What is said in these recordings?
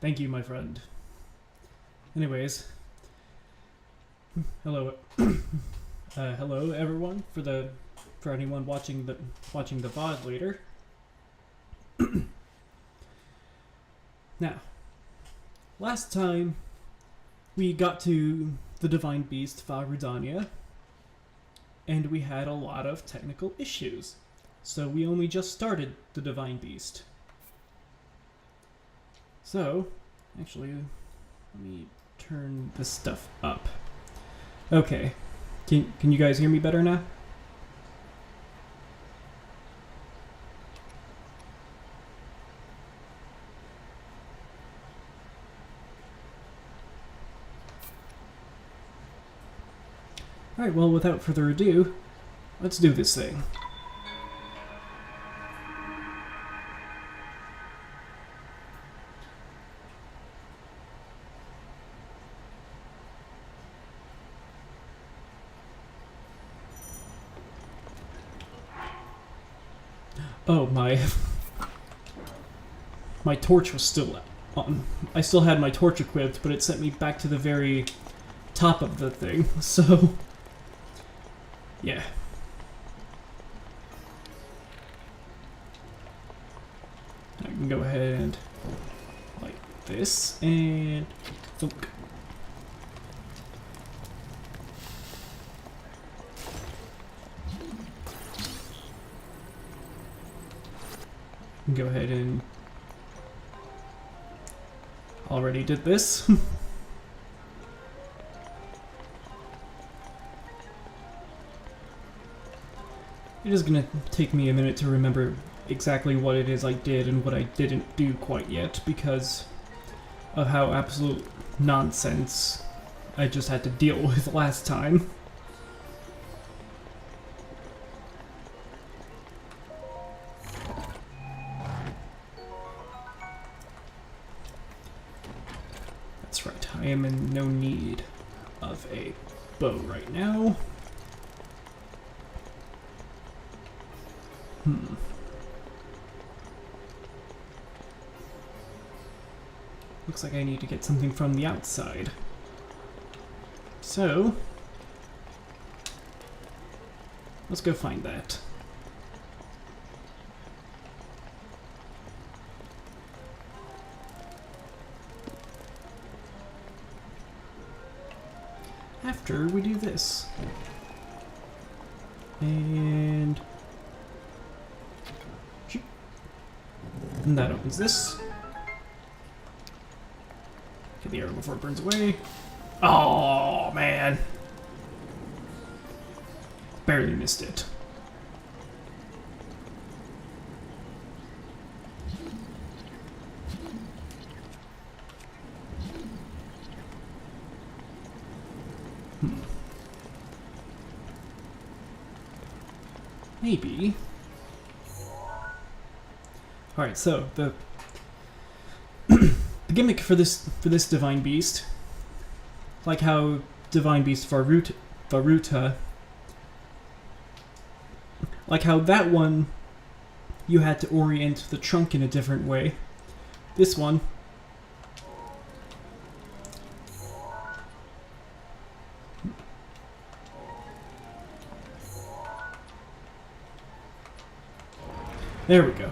Thank you, my friend. Anyways, hello, hello everyone. For anyone watching the VOD later. Now, last time we got to the Divine Beast Rudania, and we had a lot of technical issues. So we only just started the Divine Beast. So, actually, let me turn this stuff up. Okay. Can you guys hear me better now? Alright, well, without further ado, let's do this thing. Oh, my torch was still on. I still had my torch equipped, but it sent me back to the very top of the thing, so yeah. I can go ahead and like this and thunk. Go ahead and already did this. It is gonna take me a minute to remember exactly what it is I did and what I didn't do quite yet because of how absolute nonsense I just had to deal with last time. That's right, I am in no need of a bow right now. Looks like I need to get something from the outside. So, let's go find that. After we do this. And that opens this. Get the arrow before it burns away. Oh, man. Barely missed it. Maybe. Alright, so the gimmick for this Divine Beast, like how Divine Beast Varuta, like how that one you had to orient the trunk in a different way. This one there we go.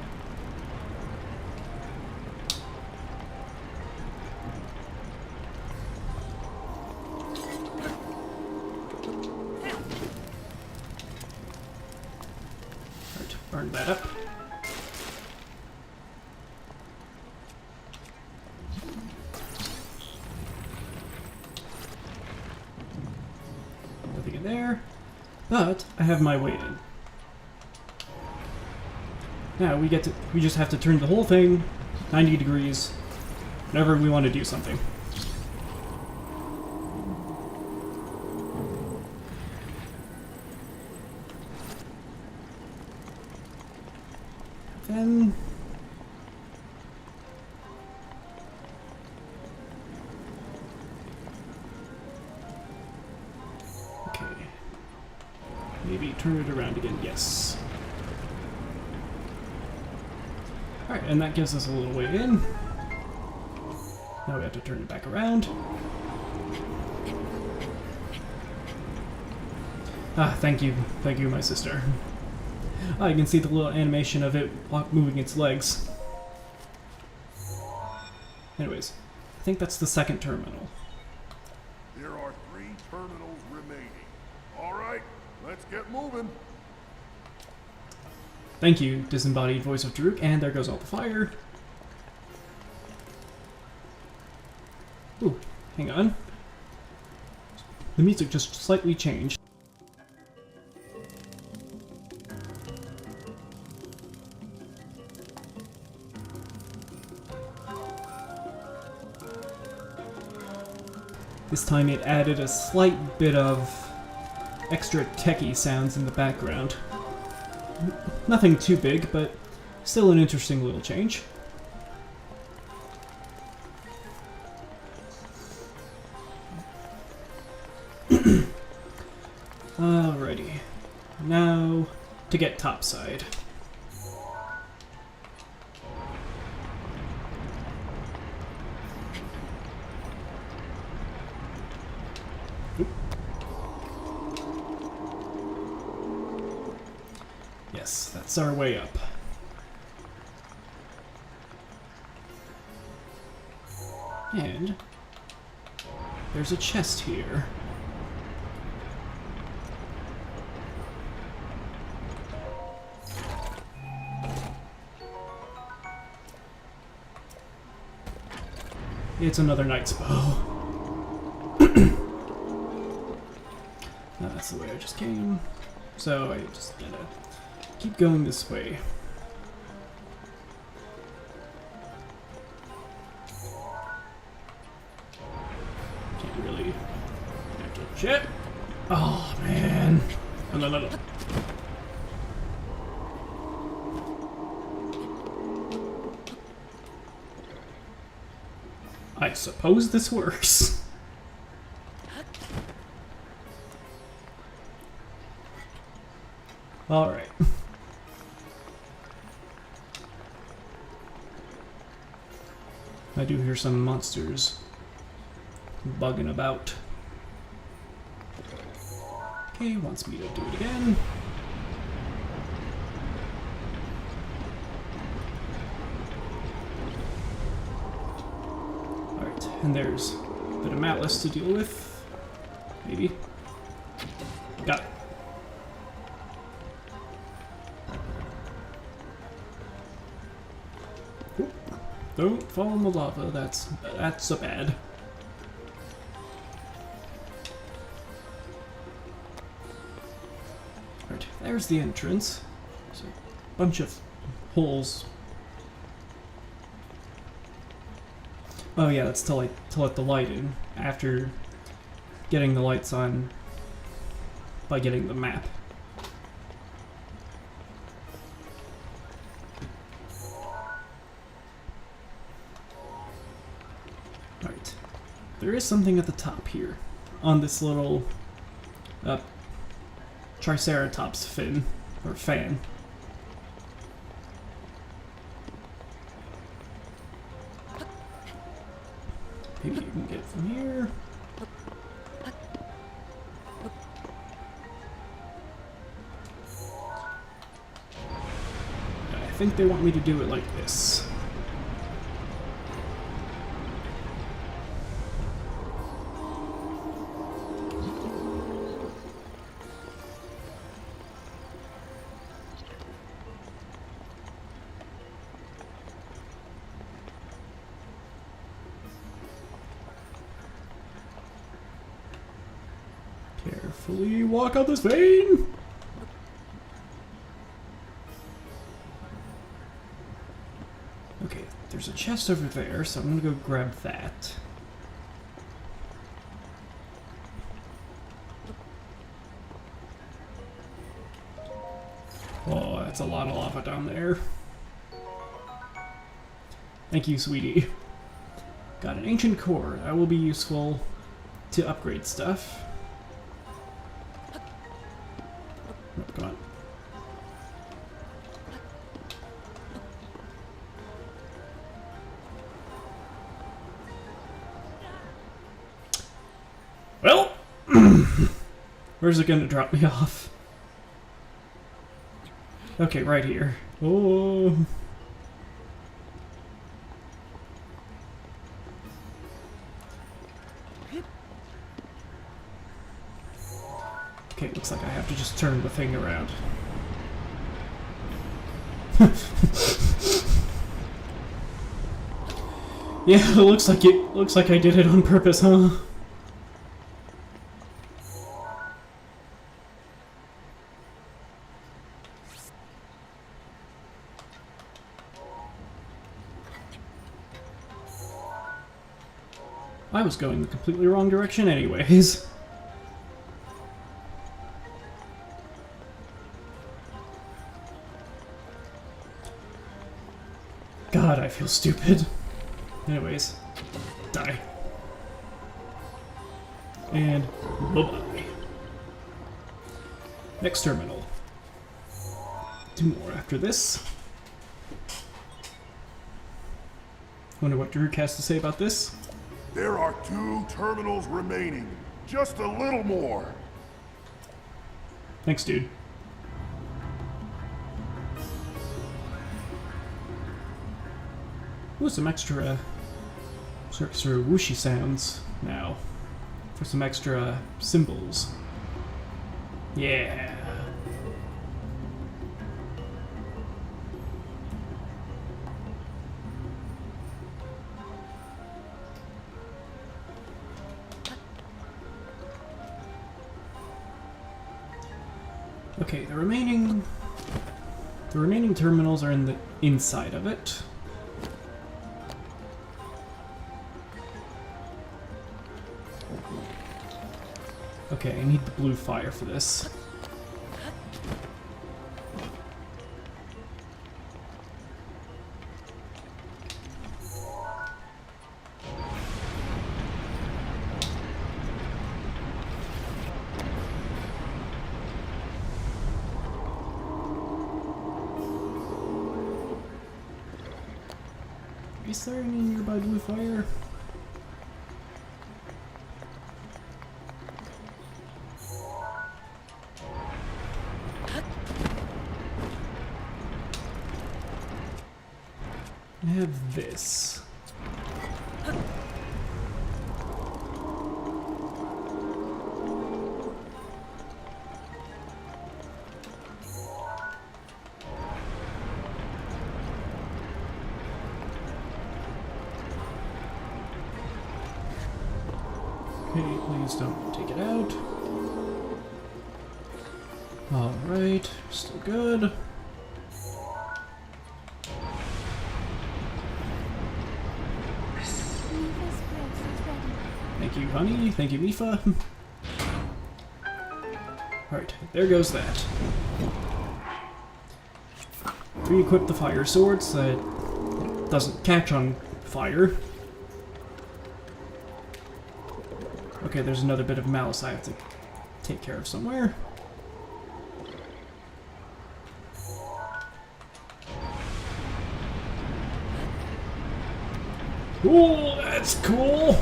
Burn that up. Nothing in there, but I have my way in. Now we just have to turn the whole thing 90 degrees whenever we want to do something. Then okay. Maybe turn it around again, yes. Alright, and that gives us a little way in. Now we have to turn it back around. Ah, thank you, my sister. Ah, you can see the little animation of it moving its legs. Anyways, I think that's the second terminal. There are 3 terminals remaining. All right, let's get moving. Thank you, disembodied voice of Daruk, and there goes all the fire. Ooh, hang on. The music just slightly changed. This time it added a slight bit of extra techie sounds in the background. Nothing too big, but still an interesting little change. Alrighty. Now to get topside. Yes, that's our way up. And there's a chest here. It's another knight's bow. That's the way I just came. So I just gotta keep going this way. Can't really connect shit. Oh man. No. I suppose this works. Alright. I do hear some monsters bugging about. Okay, wants me to do it again. Alright, and there's a bit of Atlas to deal with. Maybe. Got it. Don't fall in the lava, that's a bad. Right, there's the entrance. There's a bunch of holes. Oh yeah, that's to let the light in after getting the lights on by getting the map. There is something at the top here, on this little Triceratops fin, or fan. Maybe you can get it from here. I think they want me to do it like this. Carefully walk out this vein! Okay, there's a chest over there, so I'm gonna go grab that. Oh, that's a lot of lava down there. Thank you, sweetie. Got an ancient core. That will be useful to upgrade stuff. Oh, come on. Where's it gonna drop me off? Okay, right here. Oh. Okay, looks like I have to just turn the thing around. Yeah, looks like I did it on purpose, huh? I was going the completely wrong direction anyways. God, I feel stupid. Anyways, die. And bye-bye. Next terminal. 2 more after this. Wonder what Drew has to say about this. There are 2 terminals remaining. Just a little more. Thanks, dude. Ooh, some extra whooshy sounds now. For some extra symbols. Yeah. Okay, the remaining terminals are in the inside of it. Okay, I need the blue fire for this. Is there any nearby blue fire? I have this. Okay, please don't take it out. Alright, still good. Thank you, honey. Thank you, Mifa. Alright, there goes that. Re-equip the fire sword so that it doesn't catch on fire. Okay, there's another bit of malice I have to take care of somewhere. Ooh, that's cool!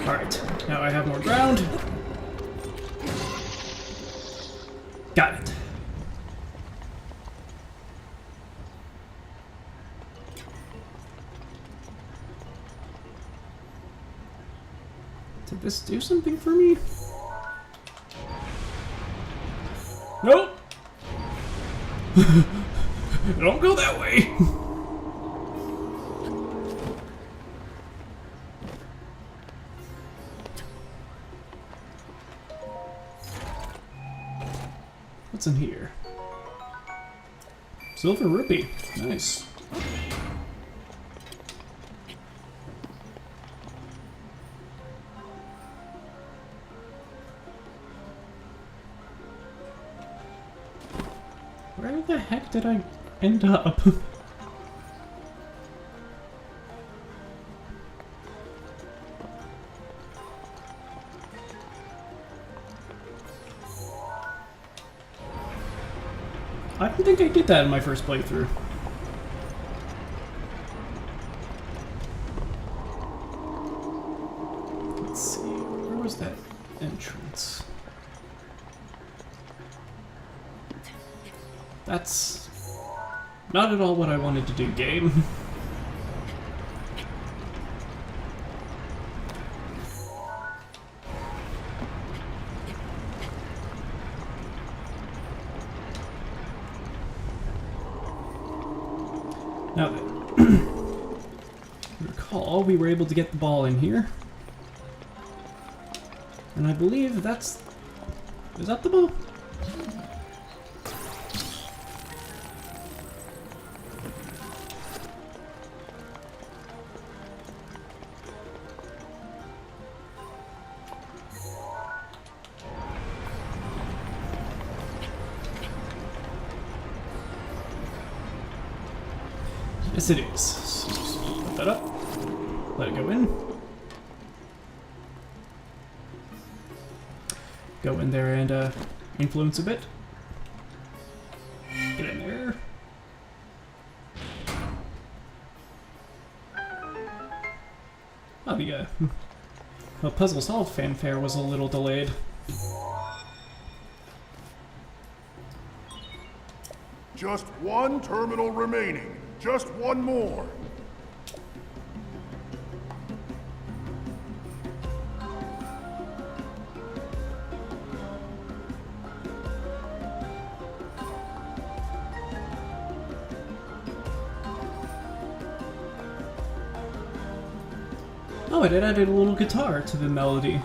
Alright, now I have more ground. Got it. Did this do something for me? Nope! Don't go that way! What's in here? Silver rupee. Nice. did I end up? I don't think I did that in my first playthrough. Let's see, where was that entrance? That's not at all what I wanted to do, game. Now then, recall we were able to get the ball in here. And I believe that's... is that the ball? Yes, it is. So just put that up. Let it go in. Go in there and influence a bit. Get in there. Oh, the puzzle solved fanfare was a little delayed. Just one terminal remaining. Just one more. Oh, it added a little guitar to the melody.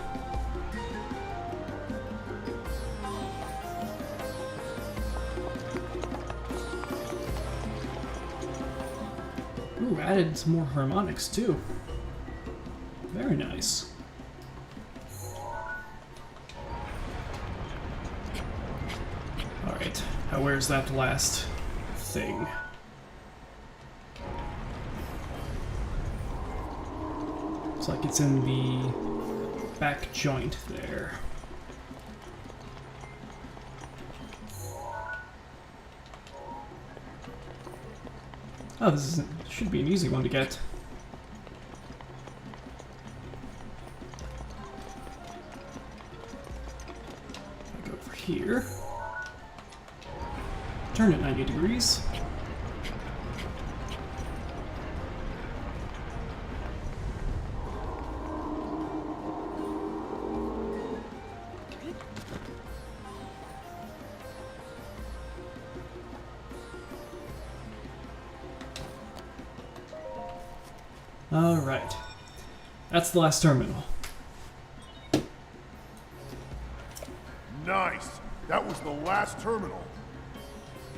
Ooh, added some more harmonics too. Very nice. Alright, now where's that last thing? Looks like it's in the back joint there. Oh, this should be an easy one to get. I go over here. Turn it 90 degrees. Alright. That's the last terminal. Nice. That was the last terminal.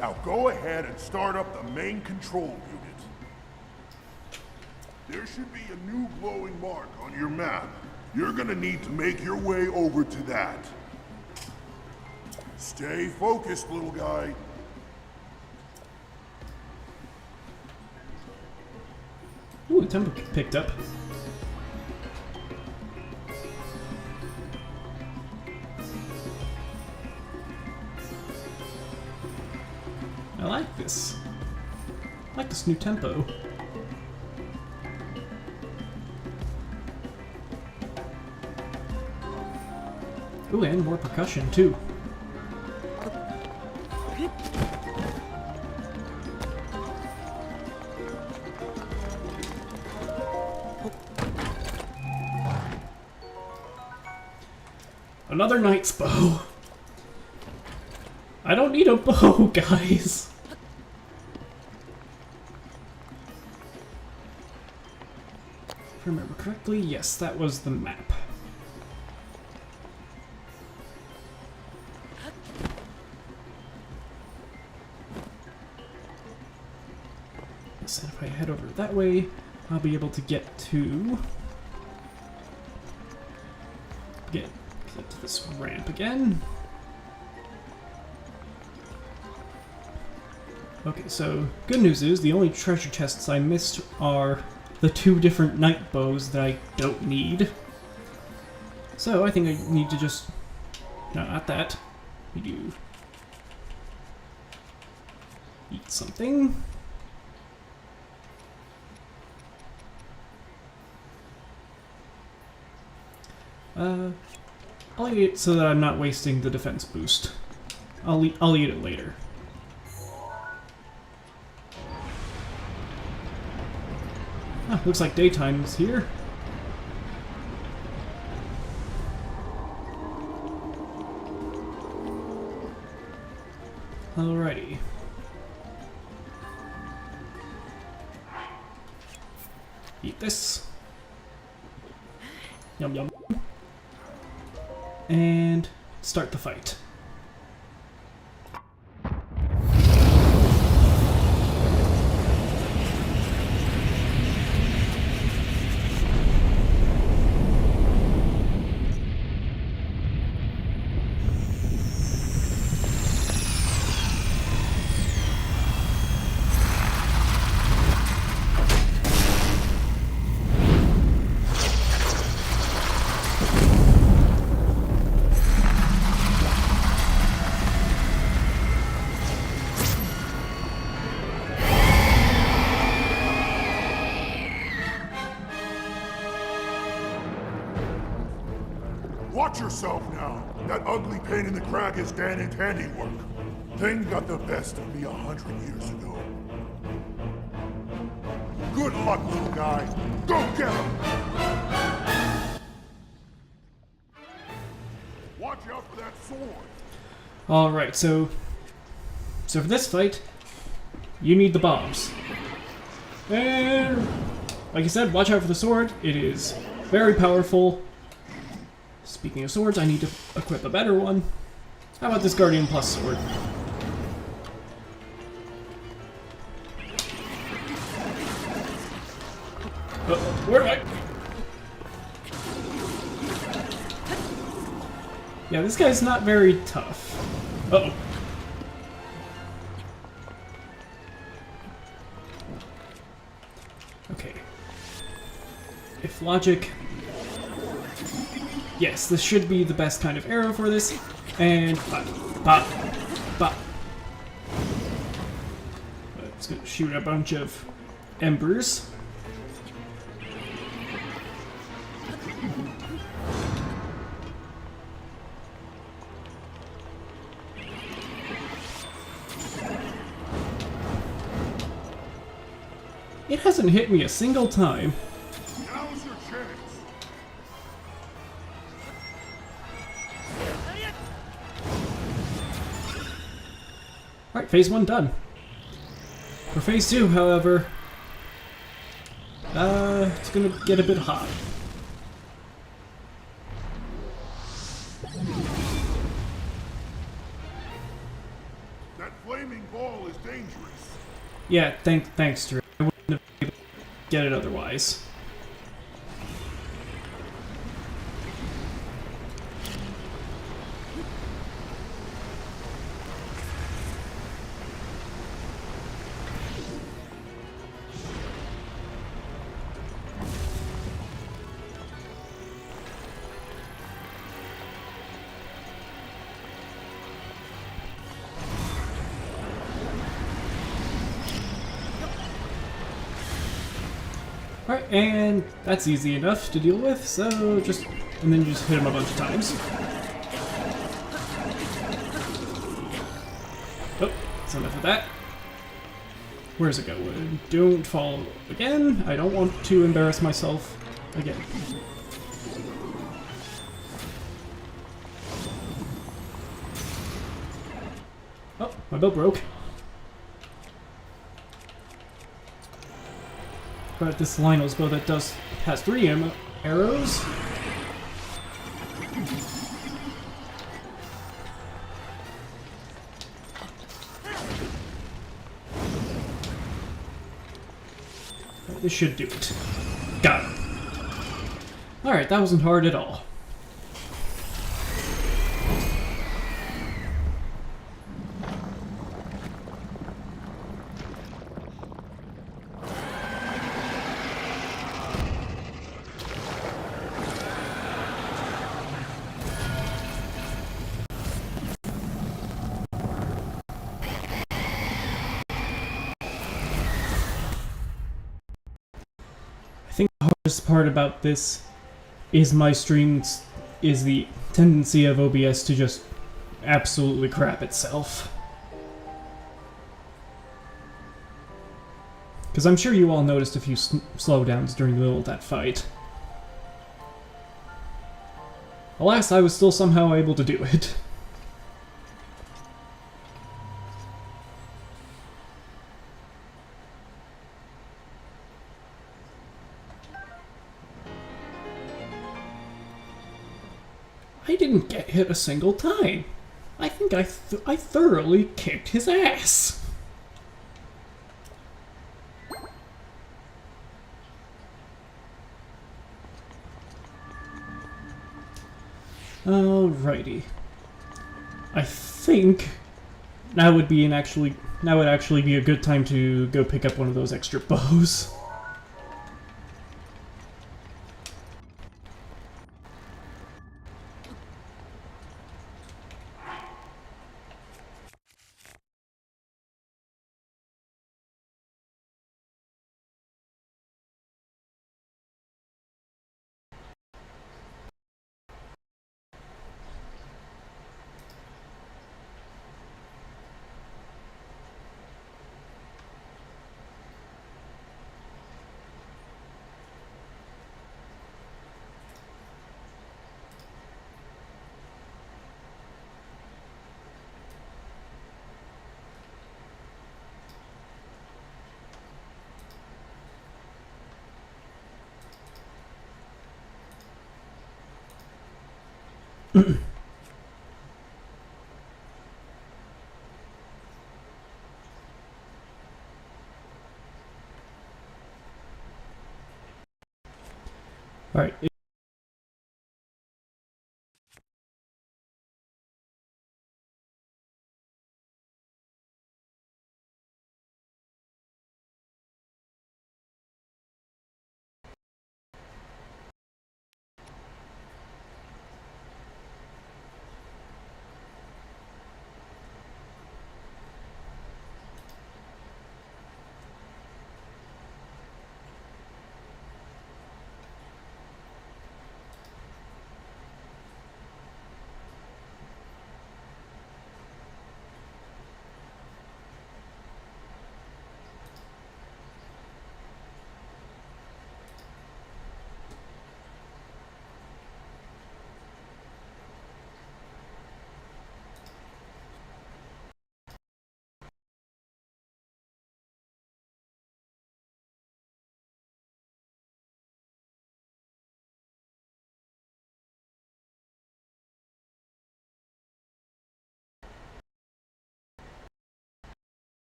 Now go ahead and start up the main control unit. There should be a new glowing mark on your map. You're gonna need to make your way over to that. Stay focused, little guy. Ooh, the tempo picked up. I like this. I like this new tempo. Ooh, and more percussion too. Another knight's bow. I don't need a bow, guys. If I remember correctly, yes, that was the map. So if I head over that way, I'll be able to get to this ramp again. Okay, so good news is the only treasure chests I missed are the 2 different night bows that I don't need. So I think I need to just... No, not that. We do... Eat something. I'll eat it so that I'm not wasting the defense boost. I'll eat it later. Ah, looks like daytime is here. Alrighty. Eat this. Yum yum. And start the fight. Watch yourself now. That ugly pain in the crag is Danny's handiwork. Thing got the best of me 100 years ago. Good luck, little guy. Go get him! Watch out for that sword. Alright, so for this fight, you need the bombs. And like I said, watch out for the sword. It is very powerful. Speaking of swords, I need to equip a better one. How about this Guardian Plus sword? Where am I? Yeah, this guy's not very tough. Uh-oh. Okay. If logic... Yes, this should be the best kind of arrow for this. And... Bop, bop, bop. It's gonna shoot a bunch of embers. It hasn't hit me a single time. Now's your chance. Alright, phase 1 done. For phase 2, however, it's gonna get a bit hot. That flaming ball is dangerous. Yeah, thanks, Drew. I wouldn't have been able to get it otherwise. Alright, and that's easy enough to deal with, so and then you just hit him a bunch of times. Oh, that's enough of that. Where's it go? Don't fall again. I don't want to embarrass myself again. Oh, my bow broke. But this Lionel's bow that has 3 arrows. This should do it. Got it. Alright, that wasn't hard at all. worst part about this is my streams is the tendency of OBS to just absolutely crap itself. Because I'm sure you all noticed a few slowdowns during the middle of that fight. Alas, I was still somehow able to do it. I didn't get hit a single time. I think I thoroughly kicked his ass. Alrighty. I think now would actually be a good time to go pick up one of those extra bows. Alright.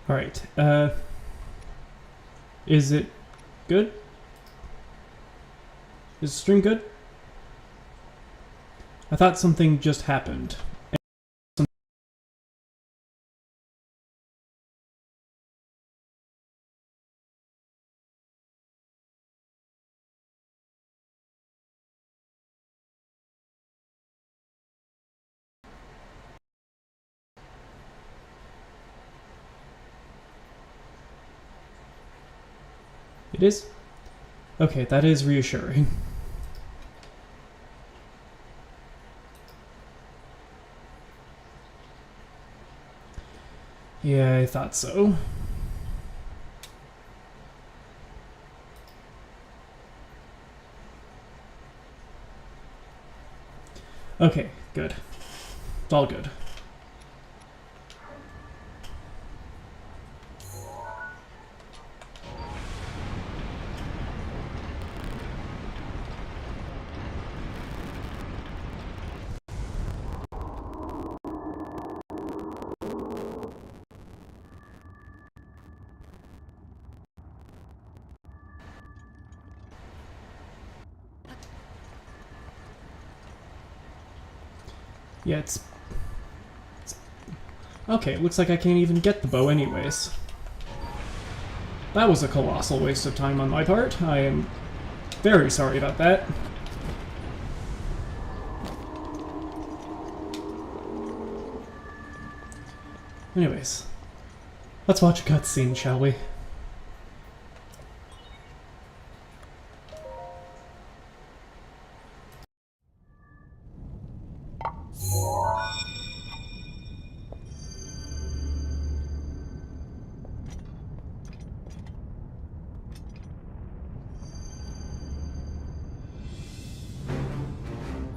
Alright, is it good? Is the stream good? I thought something just happened. It is? Okay, that is reassuring. Yeah, I thought so. Okay, good. It's all good. Yeah, okay, it looks like I can't even get the bow anyways. That was a colossal waste of time on my part. I am very sorry about that. Anyways, let's watch a cutscene, shall we?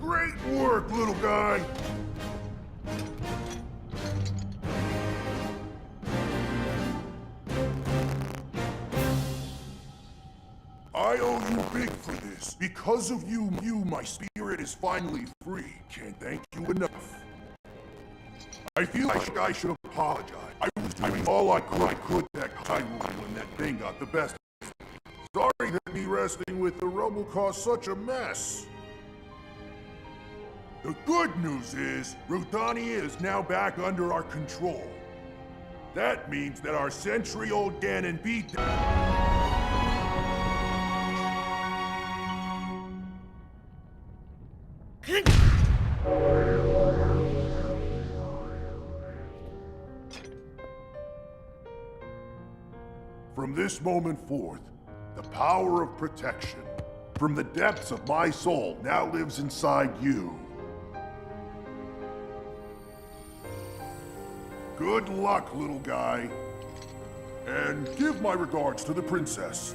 Great work, little guy! I owe you big for this. Because of you, my spirit is finally free. Can't thank you enough. I feel like I should apologize. I was doing all I could that Hyrule when that thing got the best of me. Sorry that me wrestling with the rubble caused such a mess. The good news is, Rudania is now back under our control. That means that our century-old Ganon beatdown... From this moment forth, the power of protection from the depths of my soul now lives inside you. Good luck, little guy. And give my regards to the princess.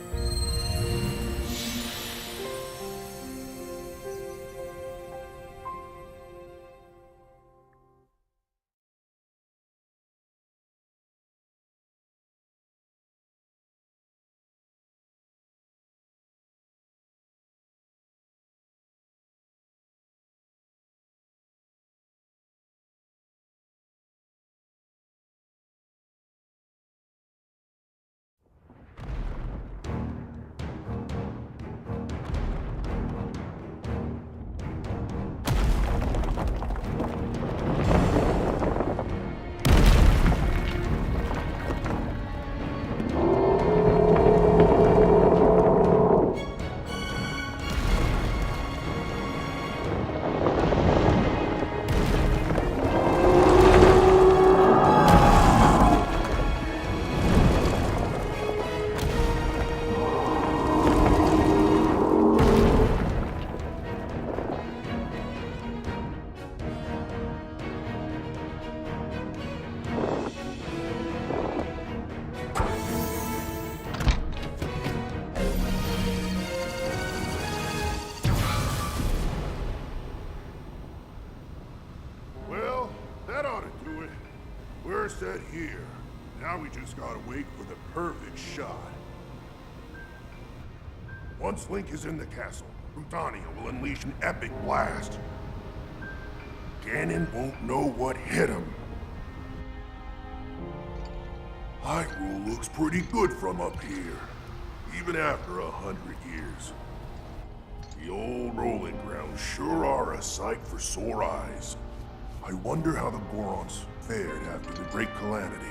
Set here. Now we just gotta wait for the perfect shot. Once Link is in the castle, Rudania will unleash an epic blast. Ganon won't know what hit him. Hyrule looks pretty good from up here, even after 100 years. The old rolling grounds sure are a sight for sore eyes. I wonder how the Gorons fared after the Great Calamity.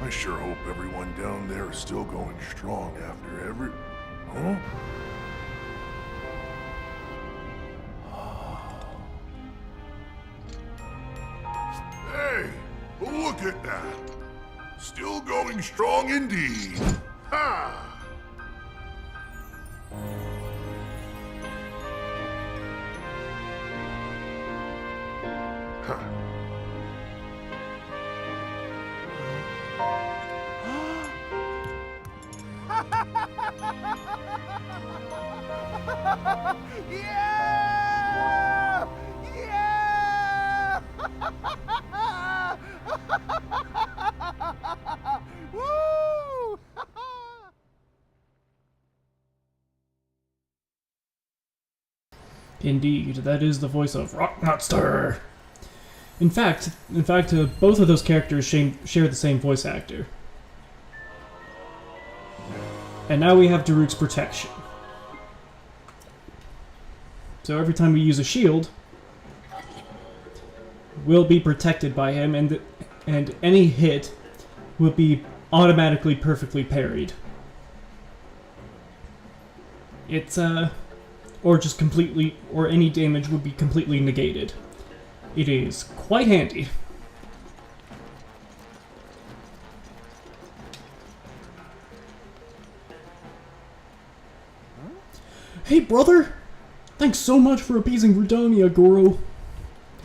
I sure hope everyone down there is still going strong after every... Huh? Hey! Look at that! Still going strong indeed! Ha! Huh. Yeah! Yeah! Woo! Indeed, that is the voice of Rockmonster. In fact, both of those characters share the same voice actor. And now we have Daruk's protection. So every time we use a shield, will be protected by him, and any hit will be automatically perfectly parried. It's or just completely, or any damage would be completely negated. It is quite handy. Hey, brother! Thanks so much for appeasing Rudania, Goro.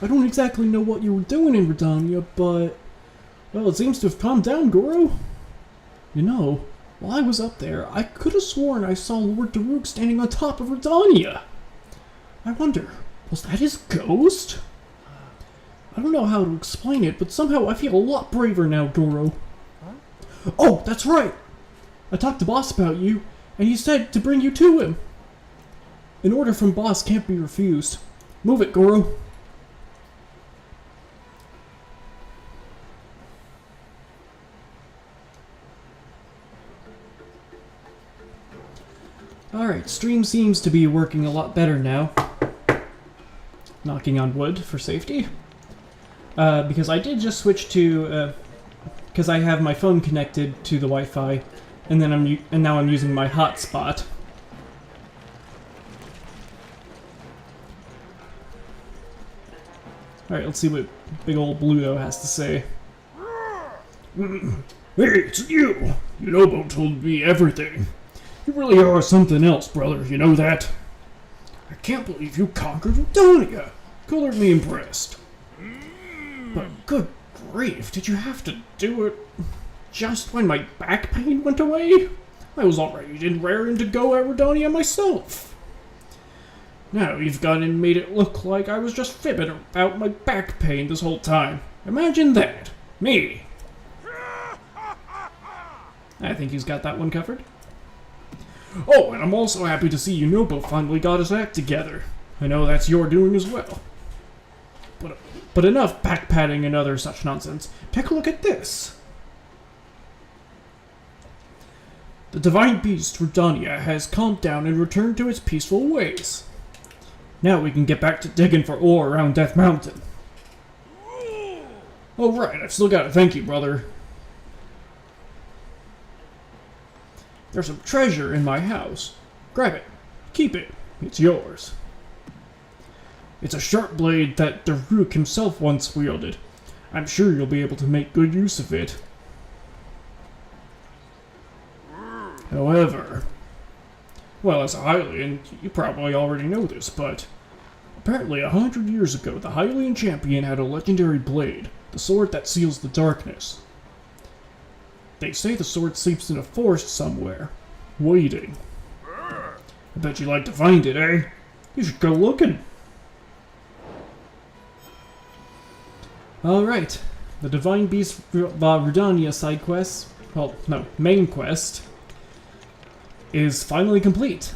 I don't exactly know what you were doing in Rudania, but... well, it seems to have calmed down, Goro. You know, while I was up there, I could have sworn I saw Lord Daruk standing on top of Rudania. I wonder, was that his ghost? I don't know how to explain it, but somehow I feel a lot braver now, Goro. Huh? Oh, that's right! I talked to Boss about you, and he said to bring you to him. An order from Boss can't be refused. Move it, Goro. Alright, stream seems to be working a lot better now. Knocking on wood for safety. Because I did just switch to, because I have my phone connected to the Wi-Fi, and now I'm using my hotspot. Alright, let's see what big old Bluto has to say. Hey, it's you! Yunobo told me everything. You really are something else, brother, you know that? I can't believe you conquered Rudania. Colored me impressed. But good grief, did you have to do it just when my back pain went away? I was already raring to go at Rudania myself. Now you've gone and made it look like I was just fibbing about my back pain this whole time. Imagine that. Me. I think he's got that one covered. Oh, and I'm also happy to see Yunobo finally got his act together. I know that's your doing as well. But enough back-patting and other such nonsense. Take a look at this. The divine beast, Rudania, has calmed down and returned to its peaceful ways. Now we can get back to digging for ore around Death Mountain. Oh right, I've still got to thank you, brother. There's some treasure in my house. Grab it. Keep it. It's yours. It's a sharp blade that Daruk himself once wielded. I'm sure you'll be able to make good use of it. However, well, as a Hylian, you probably already know this, but apparently 100 years ago, the Hylian champion had a legendary blade, the sword that seals the darkness. They say the sword sleeps in a forest somewhere, waiting. I bet you'd like to find it, eh? You should go looking. Alright, the Divine Beast Rudania side quest, well, no, main quest, is finally complete.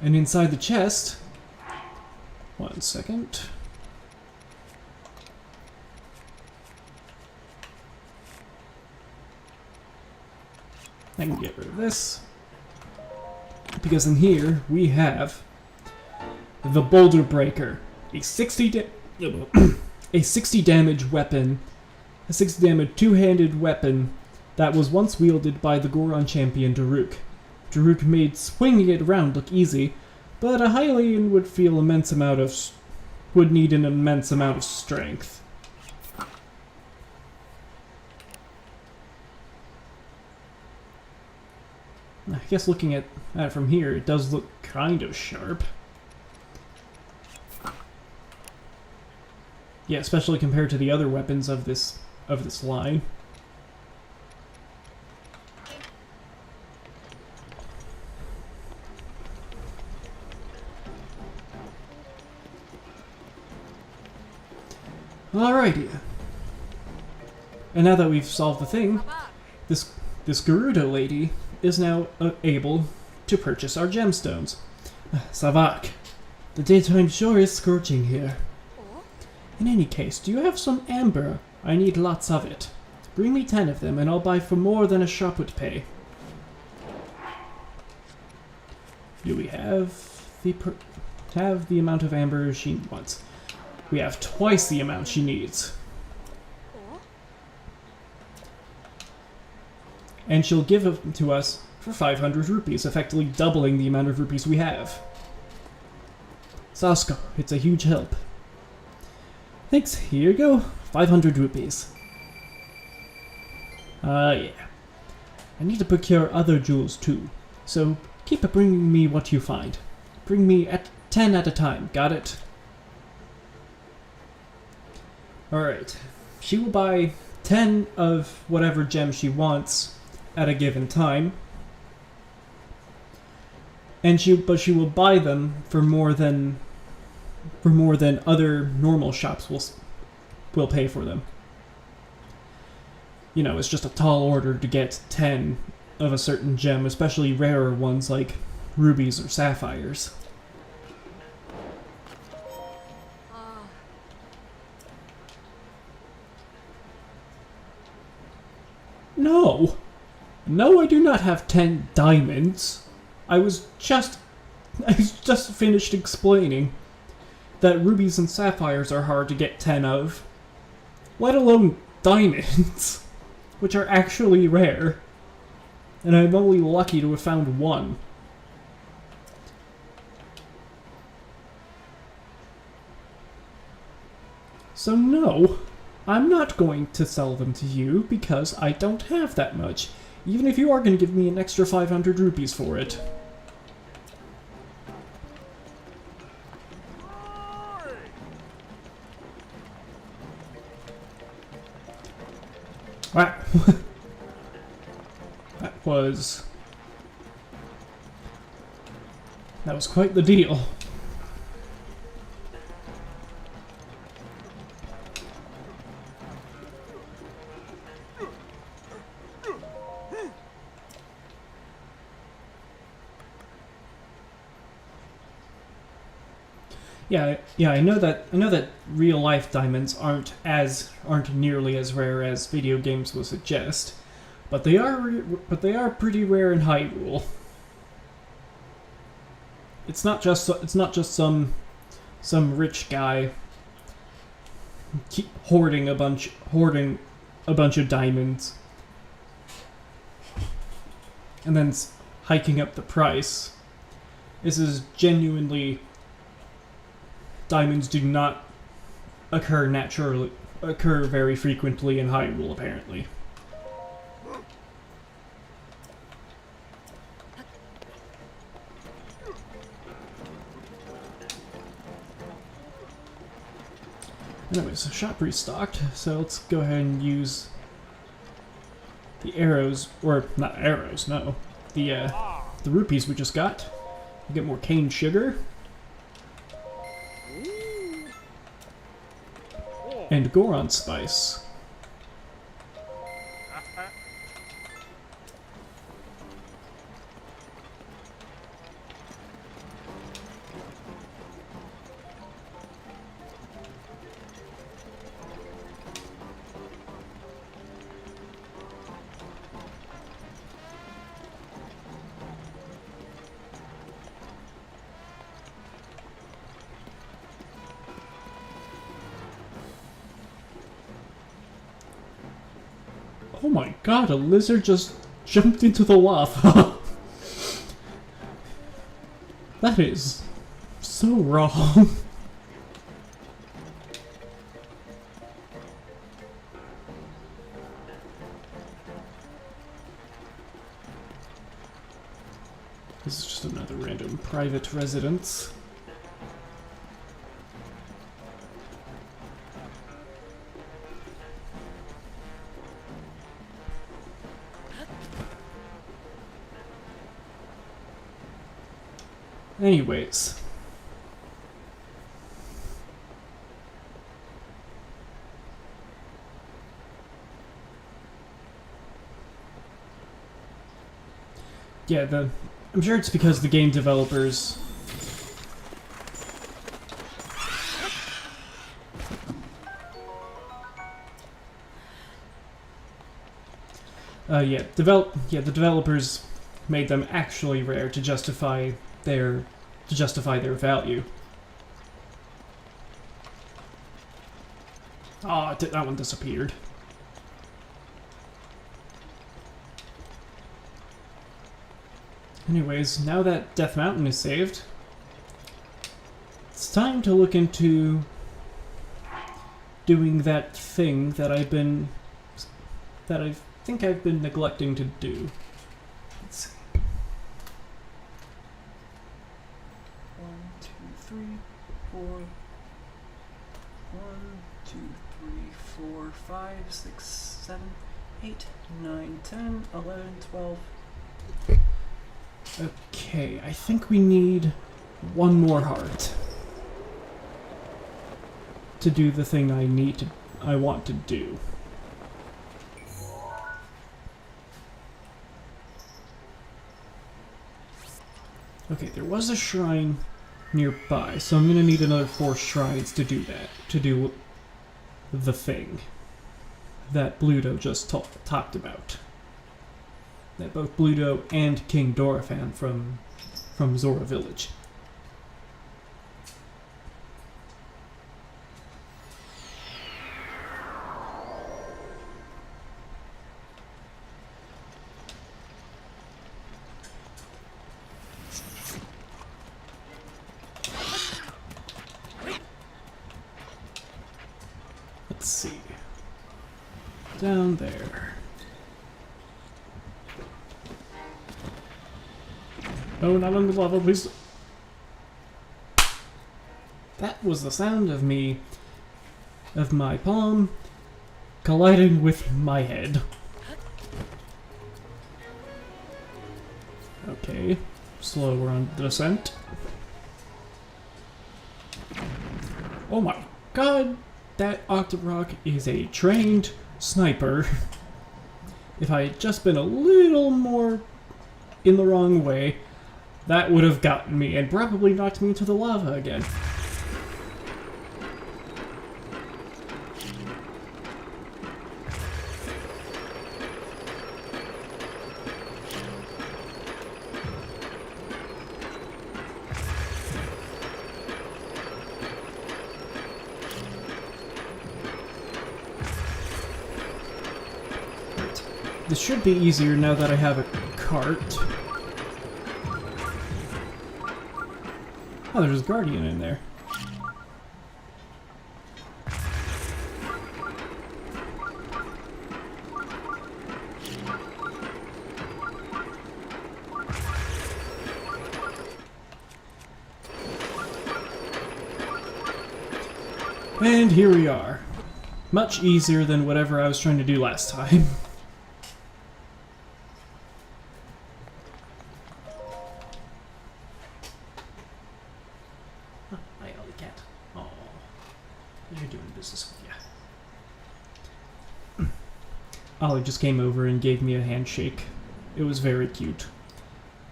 And inside the chest, one second. I can get rid of this, because in here we have the Boulder Breaker, a 60 damage weapon, a 60 damage two-handed weapon that was once wielded by the Goron champion Daruk. Daruk made swinging it around look easy, but a Hylian would need an immense amount of strength. I guess looking at it from here, it does look kind of sharp. Yeah, especially compared to the other weapons of this line. Alrighty. And now that we've solved the thing, this Gerudo lady is now able to purchase our gemstones. Savak, the daytime sure is scorching here. In any case, do you have some amber? I need lots of it. Bring me 10 of them and I'll buy for more than a shop would pay. Do we have the amount of amber she wants. We have twice the amount she needs. And she'll give it to us for 500 rupees, effectively doubling the amount of rupees we have. Sasko, it's a huge help. Thanks, here you go. 500 rupees. Yeah. I need to procure other jewels too, so keep bringing me what you find. Bring me 10 at a time, got it? Alright. She will buy 10 of whatever gem she wants at a given time. And she will buy them for more than other normal shops will pay for them. You know, it's just a tall order to get 10 of a certain gem, especially rarer ones like rubies or sapphires. No! No, I do not have 10 diamonds. I was just finished explaining that rubies and sapphires are hard to get 10 of, let alone diamonds, which are actually rare, and I'm only lucky to have found one. So no, I'm not going to sell them to you because I don't have that much, even if you are going to give me an extra 500 rupees for it. Wow. That was quite the deal. Yeah, I know that real life diamonds aren't nearly as rare as video games will suggest, but they are pretty rare in Hyrule. It's not just some rich guy hoarding a bunch of diamonds and then hiking up the price. This is genuinely. Diamonds do not occur very frequently in Hyrule, apparently. Anyways, the shop restocked, so let's go ahead and use the arrows, or not arrows, no, the rupees we just got. We get more cane sugar. And Goron spice. Oh my god, a lizard just jumped into the lava. That is so wrong. This is just another random private residence. Anyways. Yeah, I'm sure it's because the game developers the developers made them actually rare to justify their to justify their value. Oh, that one disappeared. Anyways, now that Death Mountain is saved, it's time to look into doing that thing that I think I've been neglecting to do. Let's see. 1, 2, 3, 4. 1, 2, 3, 4, 5, 6, 7, 8, 9, 10, 11, 12. Okay, I think we need one more heart to do the thing I want to do. Okay, there was a shrine nearby, so I'm gonna need another 4 shrines to do that, to do the thing that Bluto just talked about. That both Bluto and King Dorephan from Zora Village. Let's see. Down there. No, not on the lava, please. That was the sound of my palm colliding with my head. Okay, slower on the descent. Oh my god, that Octorok is a trained sniper. If I had just been a little more in the wrong way, that would have gotten me and probably knocked me into the lava again. This should be easier now that I have a cart. Oh, there's a Guardian in there. And here we are. Much easier than whatever I was trying to do last time. Hi, Alec cat. Oh, you're doing business with ya. Alec just came over and gave me a handshake. It was very cute.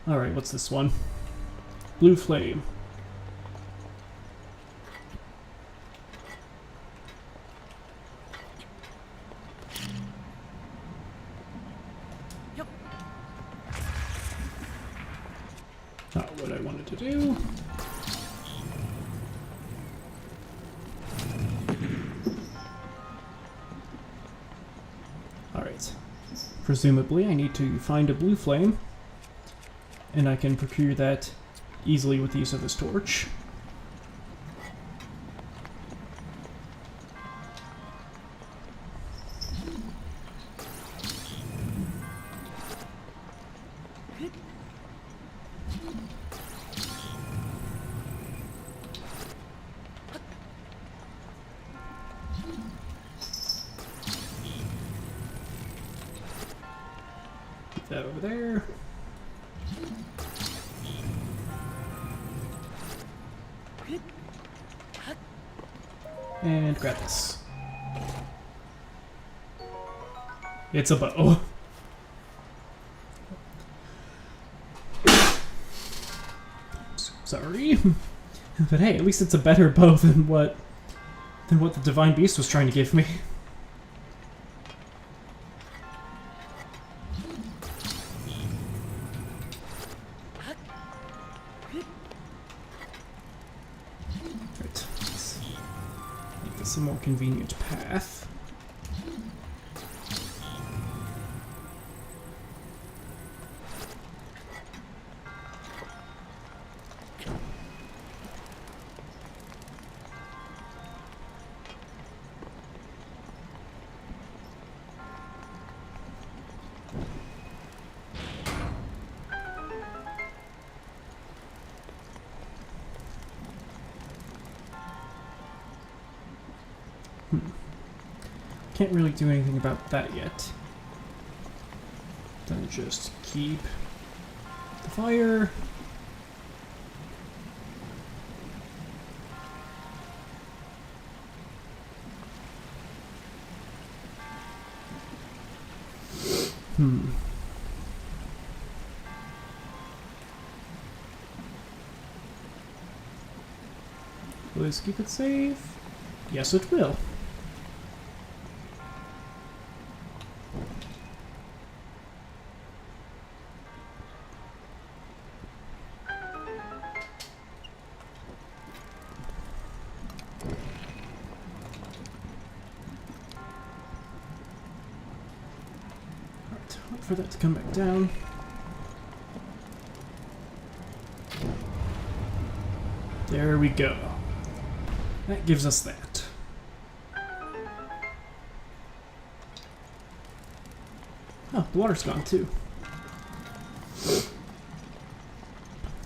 Alright, what's this one? Blue Flame. Not what I wanted to do. Alright. Presumably I need to find a blue flame, and I can procure that easily with the use of this torch. Put that over there. And grab this. It's a bow. Sorry. But hey, at least it's a better bow than what the Divine Beast was trying to give me. a more convenient path. Can't really do anything about that yet. Then just keep the fire. Will this keep it safe? Yes, it will. For that to come back down. There we go. That gives us that. Oh, the water's gone too.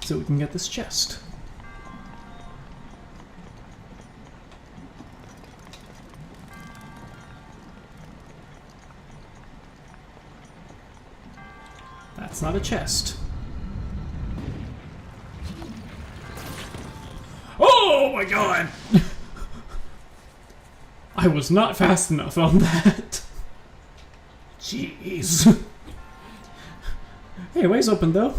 So we can get this chest. That's not a chest. Oh my god! I was not fast enough on that. Jeez. Hey, way's open though.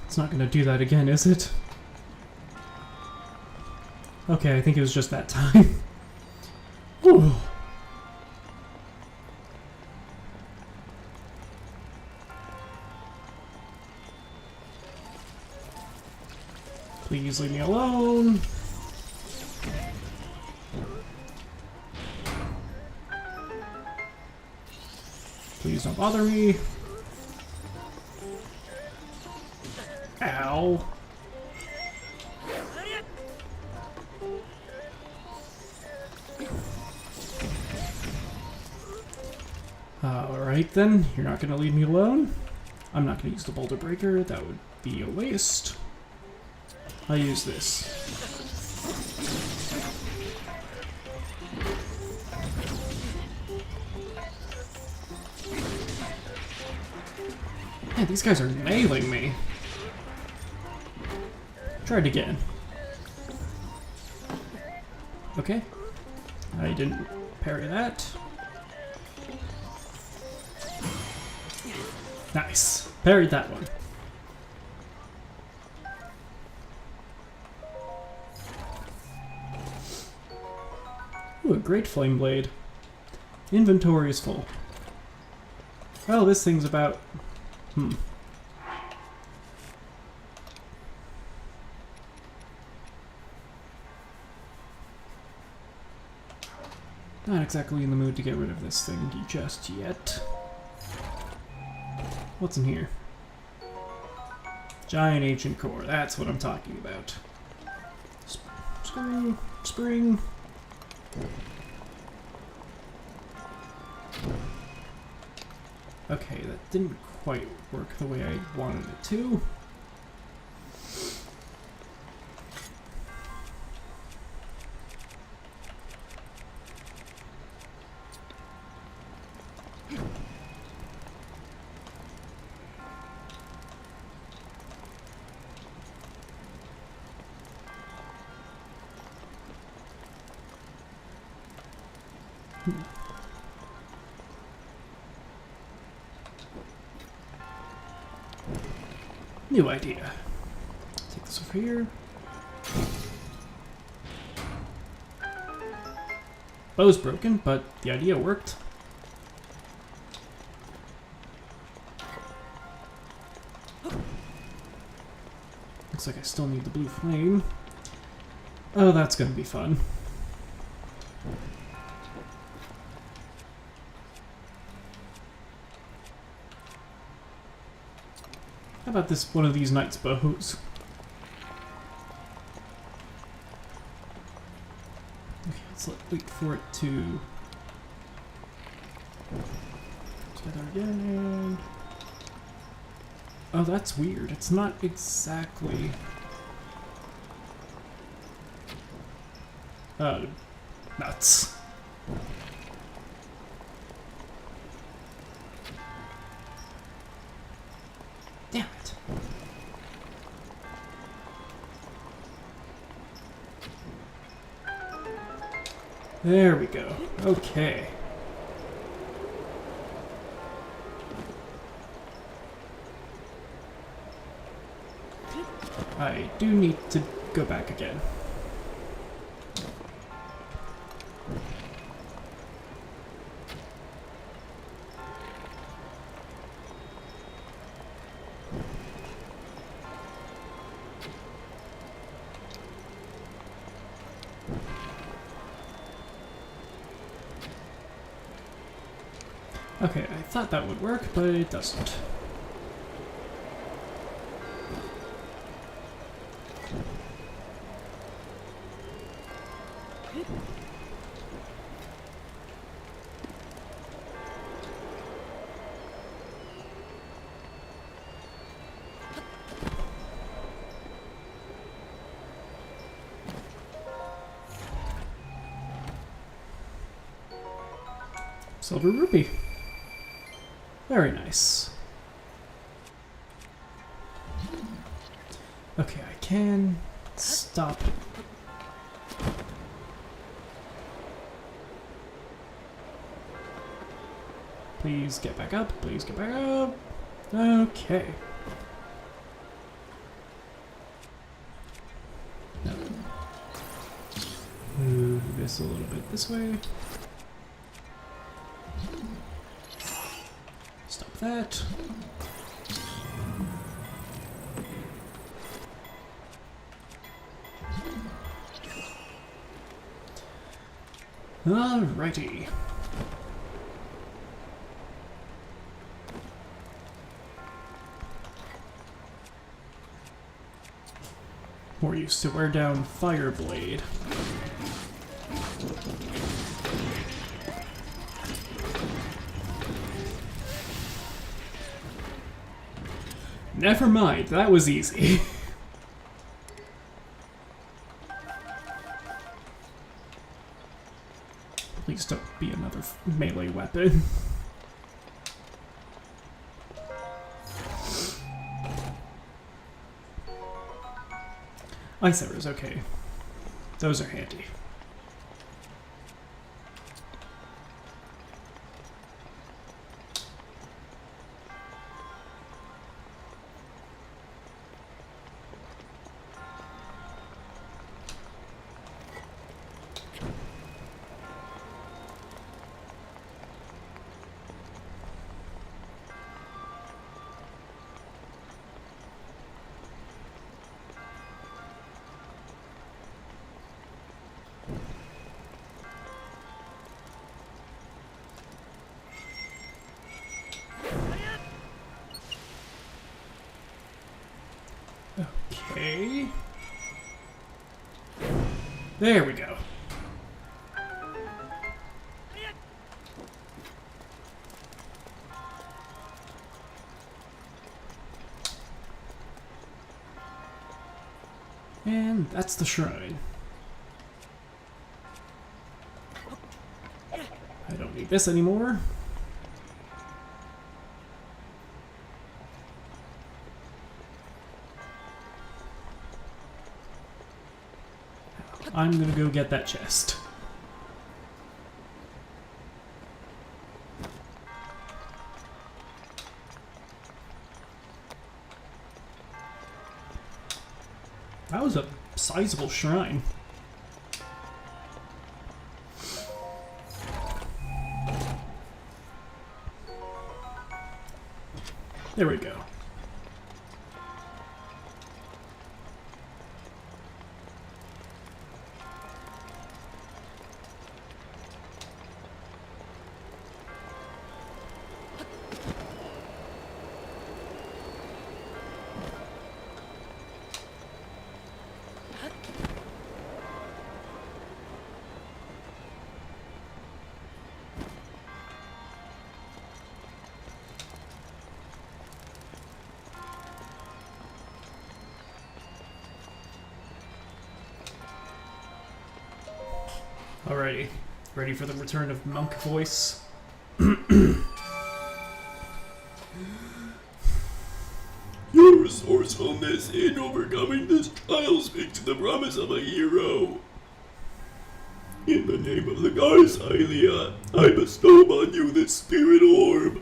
It's not gonna do that again, is it? Okay, I think it was just that time. Whew. Please leave me alone. Please don't bother me. Ow. Alright then, you're not gonna leave me alone. I'm not gonna use the boulder breaker, that would be a waste. I'll use this. Man, these guys are nailing me. Try it again. Okay. I didn't parry that. Nice. Parried that one. Ooh, a great flame blade. Inventory is full. Well, this thing's about... Not exactly in the mood to get rid of this thing just yet. What's in here? Giant ancient core, that's what I'm talking about. Spring. Okay, that didn't quite work the way I wanted it to. New idea. Take this over here. bow's broken, but the idea worked. Looks like I still need the blue flame. Oh, that's gonna be fun. How about this one of these knight's bows? Okay, wait for it to together again. Oh, that's weird. It's not exactly. Oh, nuts. Damn it. There we go. Okay. I do need to go back again. Okay, I thought that would work, but it doesn't. Silver rupee. Very nice. Okay, I can stop. Please get back up. Please get back up. Okay. No. Move this a little bit this way. Stop that. Alrighty. More used to wear down Fireblade. Never mind, that was easy. Please don't be another melee weapon. Ice arrows, okay. Those are handy. Okay. There we go. And that's the shrine. I don't need this anymore. I'm gonna go get that chest. That was a sizable shrine. There we go. Alrighty, ready for the return of monk voice? Your resourcefulness in overcoming this trial speaks to the promise of a hero. In the name of the goddess Hylia, I bestow upon you this spirit orb.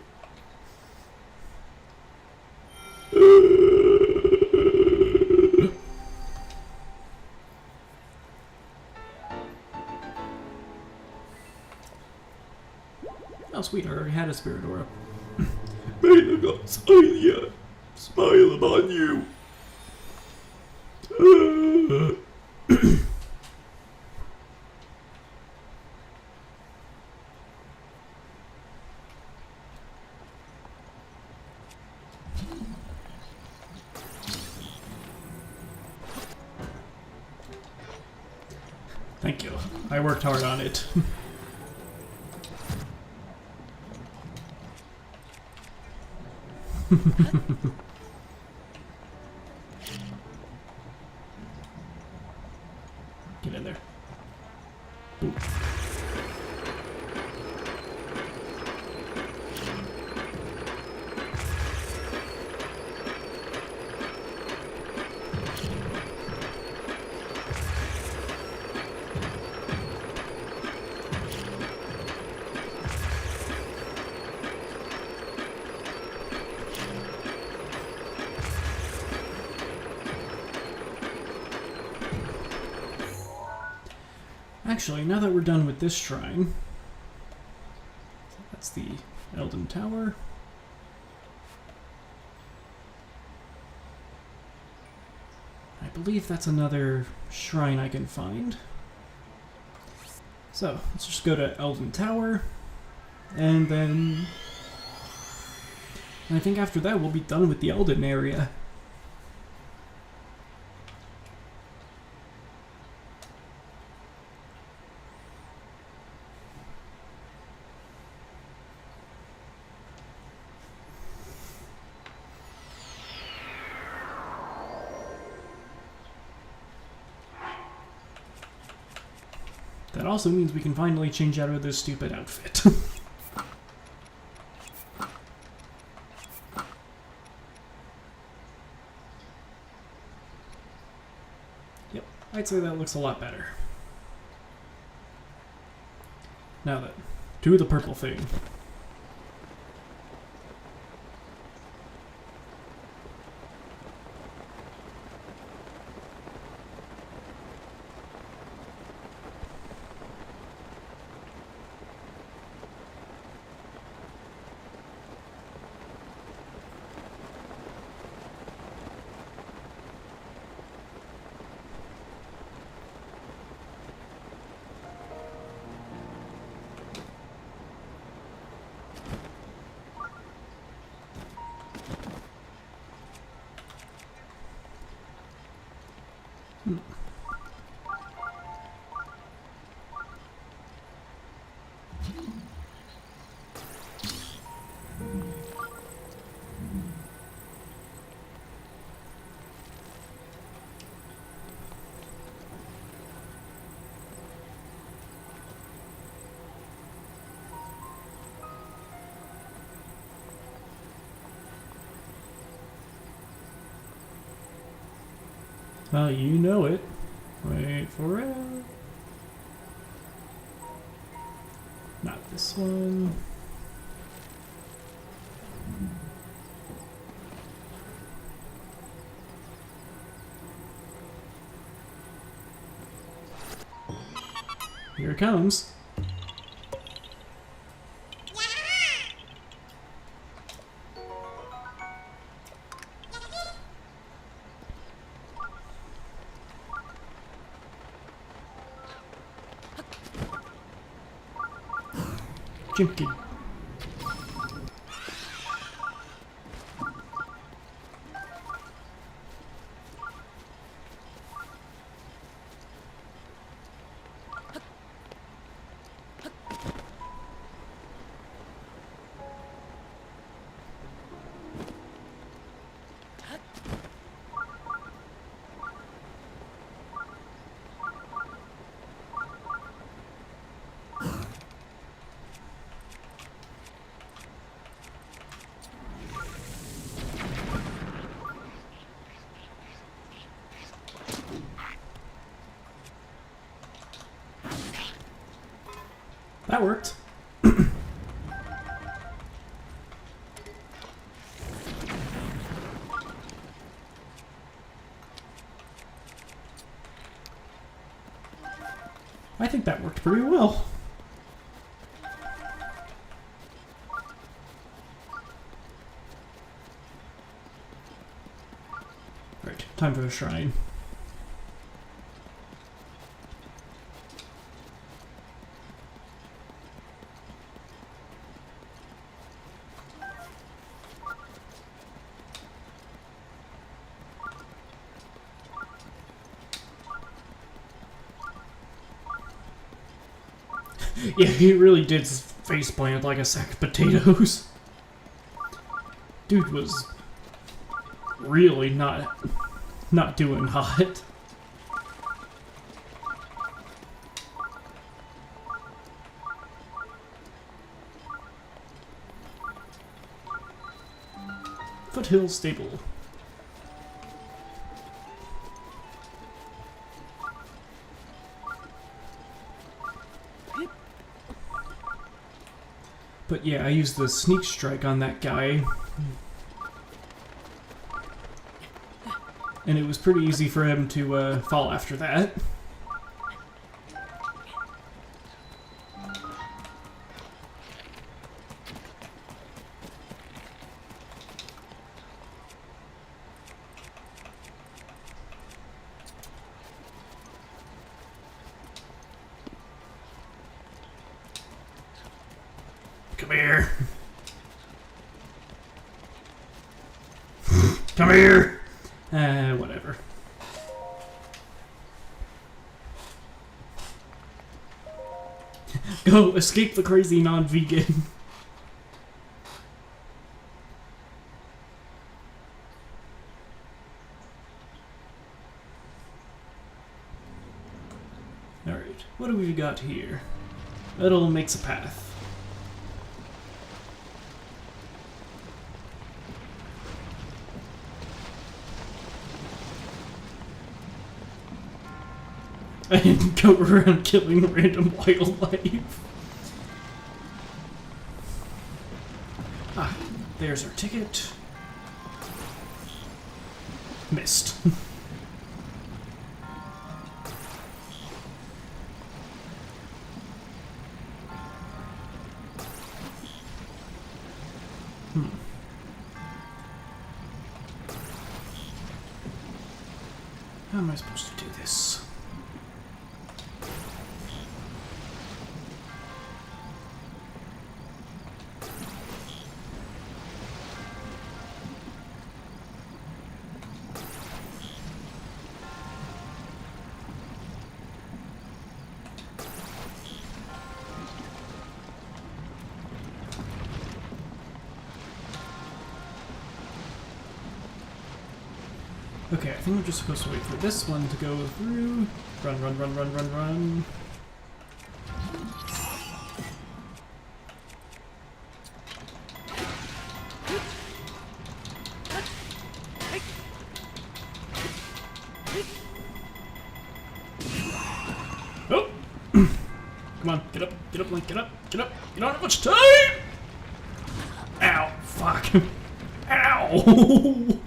Oh sweet, I already had a spirit orb. May the goddess Hylia smile upon you. Thank you. I worked hard on it. Get in there. Boop. Actually, now that we're done with this shrine, that's the Elden Tower. I believe that's another shrine I can find. So, let's just go to Elden Tower, and then I think after that we'll be done with the Elden area. That also means we can finally change out of this stupid outfit. Yep, I'd say that looks a lot better. Now then, do the purple thing. Well, you know it. Wait for it. Not this one. Here it comes. Chimkin. That worked. I think that worked pretty well. Right, time for the shrine. Yeah, he really did faceplant like a sack of potatoes. Dude was really not doing hot. Foothill Stable. But yeah, I used the sneak strike on that guy. And it was pretty easy for him to fall after that. Come here. Come here. Whatever. Go escape the crazy non-vegan. Alright, what do we got here? Metal makes a path. And go around killing random wildlife. Ah, there's our ticket. Missed. How am I supposed to do this? Okay, I think we're just supposed to wait for this one to go through. Run, run, run, run, run, run. Oh! Come on, get up, Link, get up, get up. You don't have much time! Ow, fuck. Ow!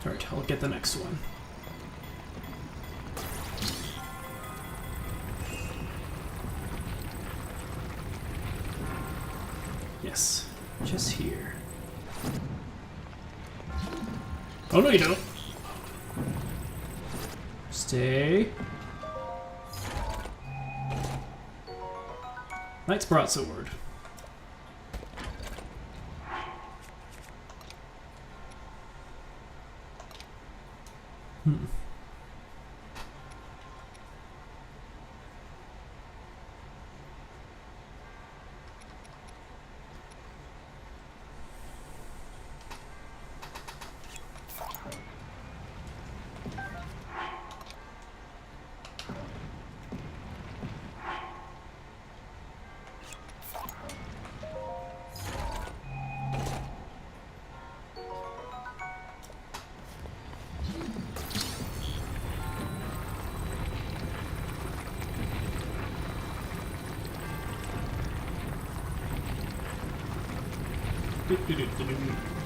Alright, I'll get the next one. Yes, just here. Oh no you don't! Stay. Knight's broadsword.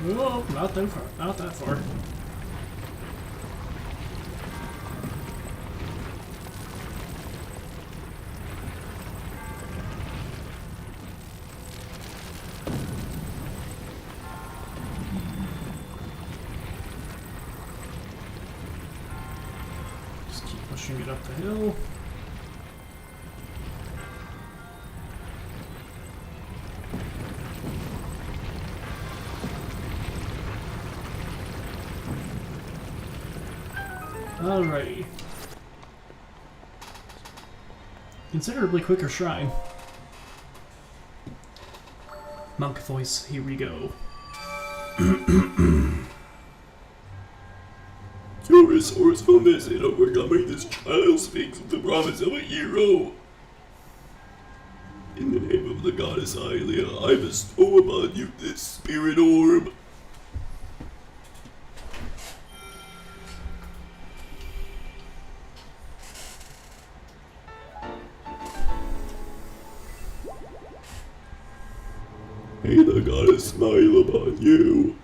Oh, not that far. Not that far. Just keep pushing it up the hill. Alrighty. Considerably quicker shrine. Monk voice, here we go. Your resourcefulness in overcoming this trial speaks of the promise of a hero. In the name of the goddess Hylia, I bestow upon you this spirit orb. May the goddess smile upon you.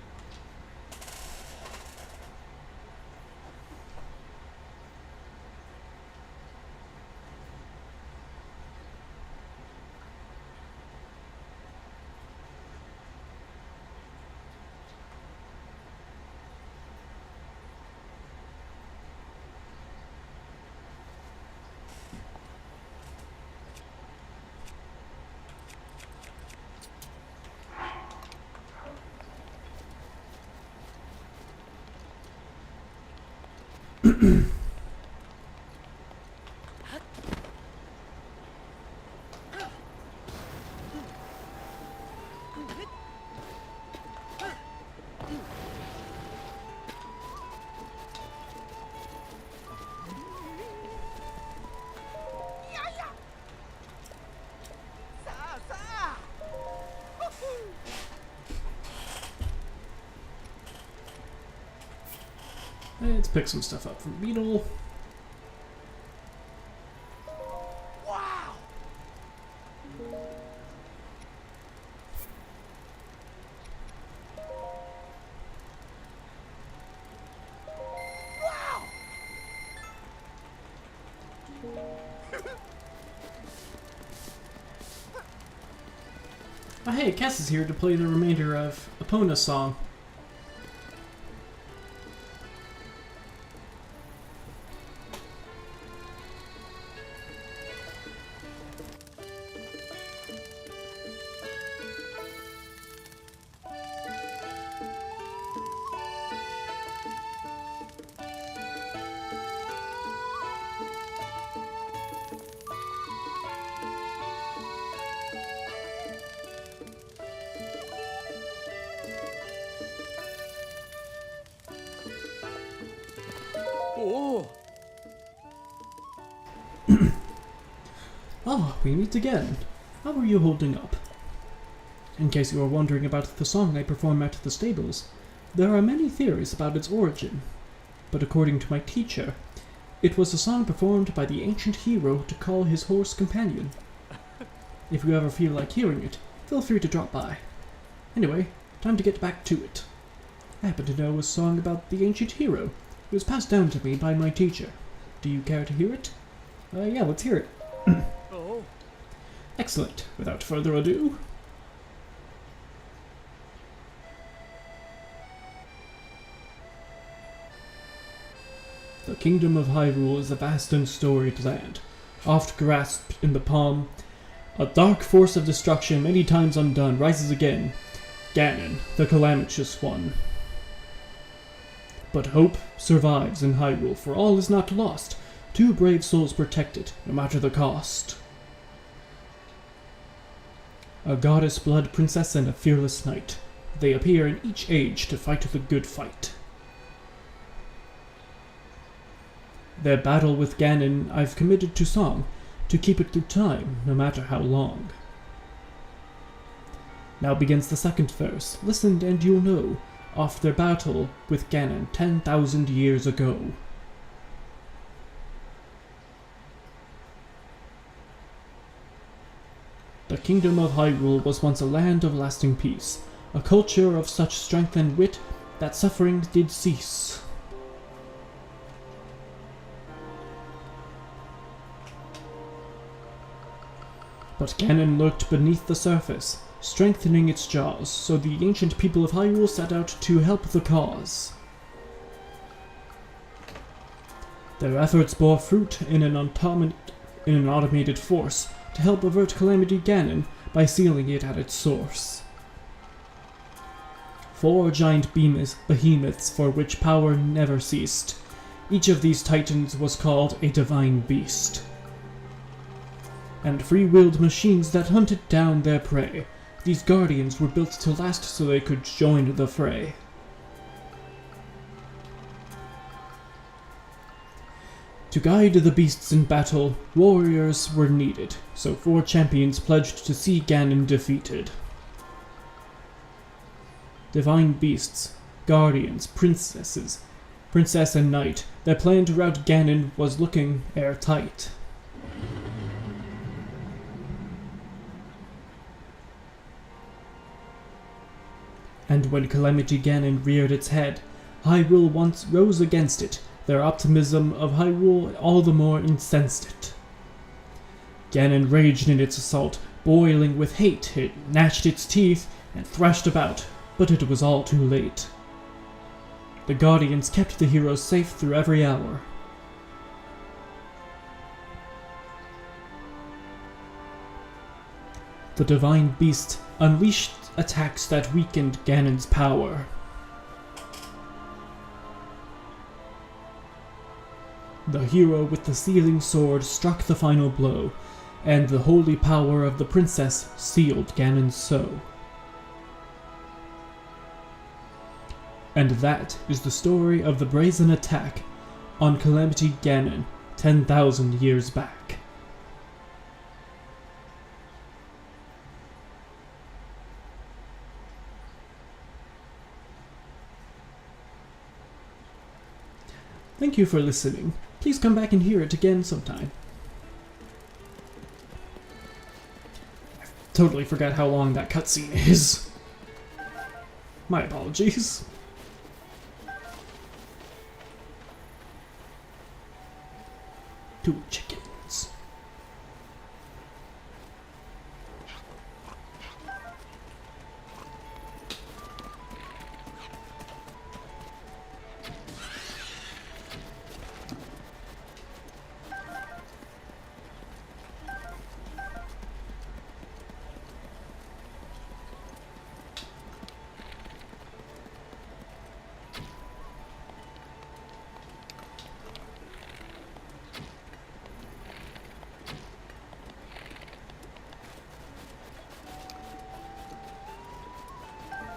Let's pick some stuff up from Beetle. Wow! Wow! Oh hey, Cass is here to play the remainder of Epona's song. Oh! Oh, we meet again. How are you holding up? In case you are wondering about the song I perform at the stables, there are many theories about its origin. But according to my teacher, it was a song performed by the ancient hero to call his horse companion. If you ever feel like hearing it, feel free to drop by. Anyway, time to get back to it. I happen to know a song about the ancient hero. It was passed down to me by my teacher. Do you care to hear it? Yeah, let's hear it. Oh! Excellent. Without further ado... The kingdom of Hyrule is a vast and storied land, oft grasped in the palm. A dark force of destruction, many times undone, rises again. Ganon, the calamitous one. But hope survives in Hyrule, for all is not lost. 2 brave souls protected, no matter the cost. A goddess blood princess and a fearless knight. They appear in each age to fight the good fight. Their battle with Ganon I've committed to song, to keep it through time, no matter how long. Now begins the second verse. Listen and you'll know of their battle with Ganon 10,000 years ago. The kingdom of Hyrule was once a land of lasting peace, a culture of such strength and wit that suffering did cease. But Ganon lurked beneath the surface, strengthening its jaws, so the ancient people of Hyrule set out to help the cause. Their efforts bore fruit in an automated force to help avert Calamity Ganon by sealing it at its source. 4 giant behemoths for which power never ceased. Each of these titans was called a divine beast. And free-willed machines that hunted down their prey. These guardians were built to last so they could join the fray. To guide the beasts in battle, warriors were needed, so 4 champions pledged to see Ganon defeated. Divine beasts, guardians, princess and knight, their plan to rout Ganon was looking airtight. And when Calamity Ganon reared its head, Hyrule once rose against it. Their optimism of Hyrule all the more incensed it. Ganon raged in its assault, boiling with hate. It gnashed its teeth and thrashed about, but it was all too late. The Guardians kept the heroes safe through every hour. The Divine Beast unleashed attacks that weakened Ganon's power. The hero with the sealing sword struck the final blow, and the holy power of the princess sealed Ganon's soul. And that is the story of the brazen attack on Calamity Ganon 10,000 years back. Thank you for listening. Please come back and hear it again sometime. I totally forgot how long that cutscene is. My apologies. Two chickens.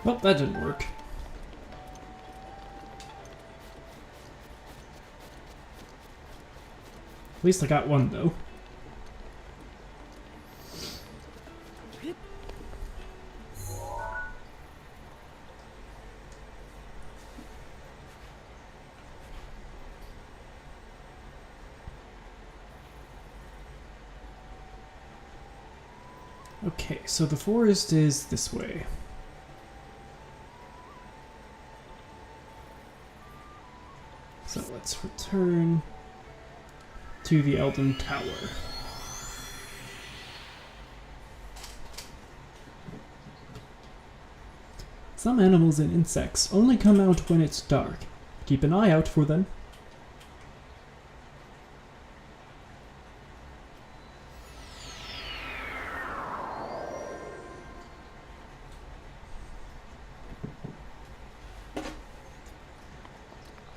Well, that didn't work. At least I got one, though. Okay, so the forest is this way. So let's return to the Elden Tower. Some animals and insects only come out when it's dark. Keep an eye out for them.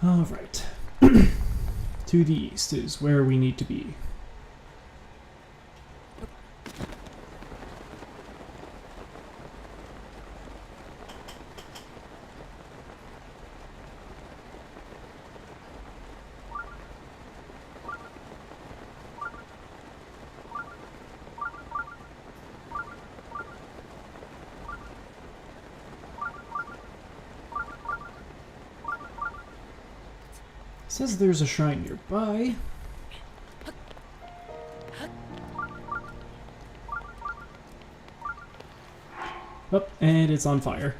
Alright. To the east is where we need to be. Says there's a shrine nearby. Oh, and it's on fire.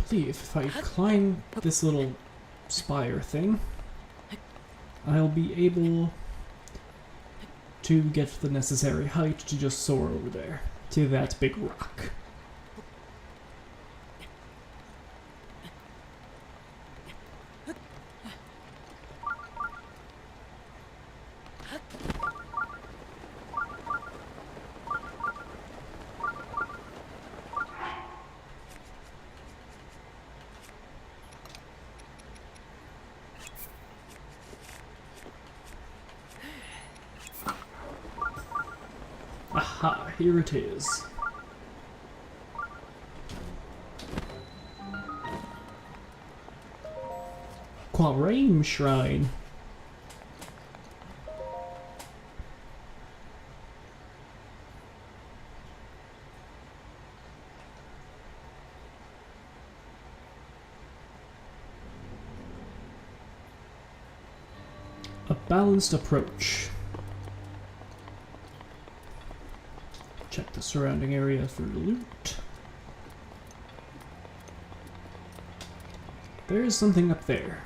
I believe if I climb this little spire thing, I'll be able to get the necessary height to just soar over there, to that big rock. Aha, here it is. Quarame Shrine. A balanced approach. Check the surrounding area for loot. There is something up there.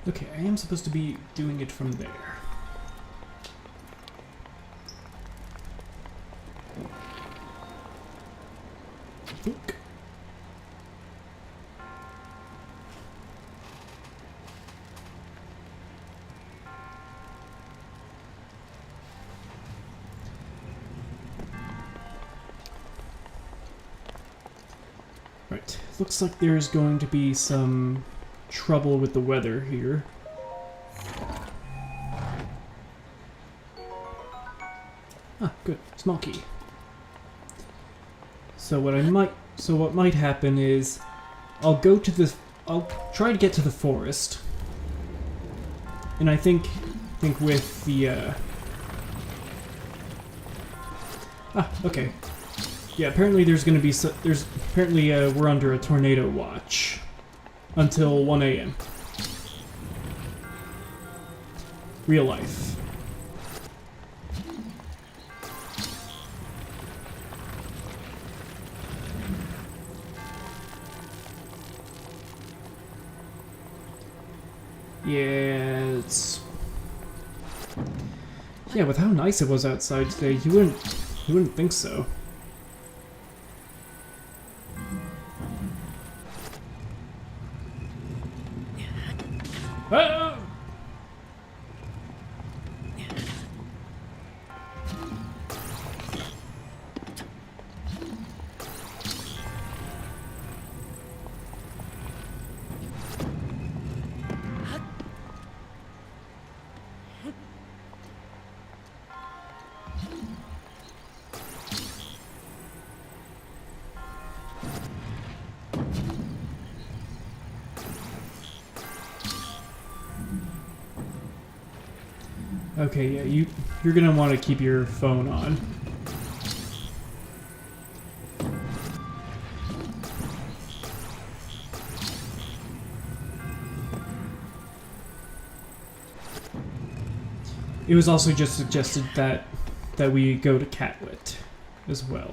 Okay, I am supposed to be doing it from there. I think. Right, looks like there's going to be some trouble with the weather here. Ah, good. Small key. So what might happen is I'll try to get to the forest. And I think with the okay. Yeah, apparently there's going to be we're under a tornado watch until 1 a.m. Real life. Yeah, with how nice it was outside today, you wouldn't think so. Ah! Okay, yeah, you're gonna want to keep your phone on. It was also just suggested that we go to Catwit as well.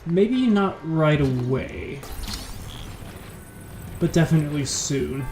Maybe not right away, but definitely soon.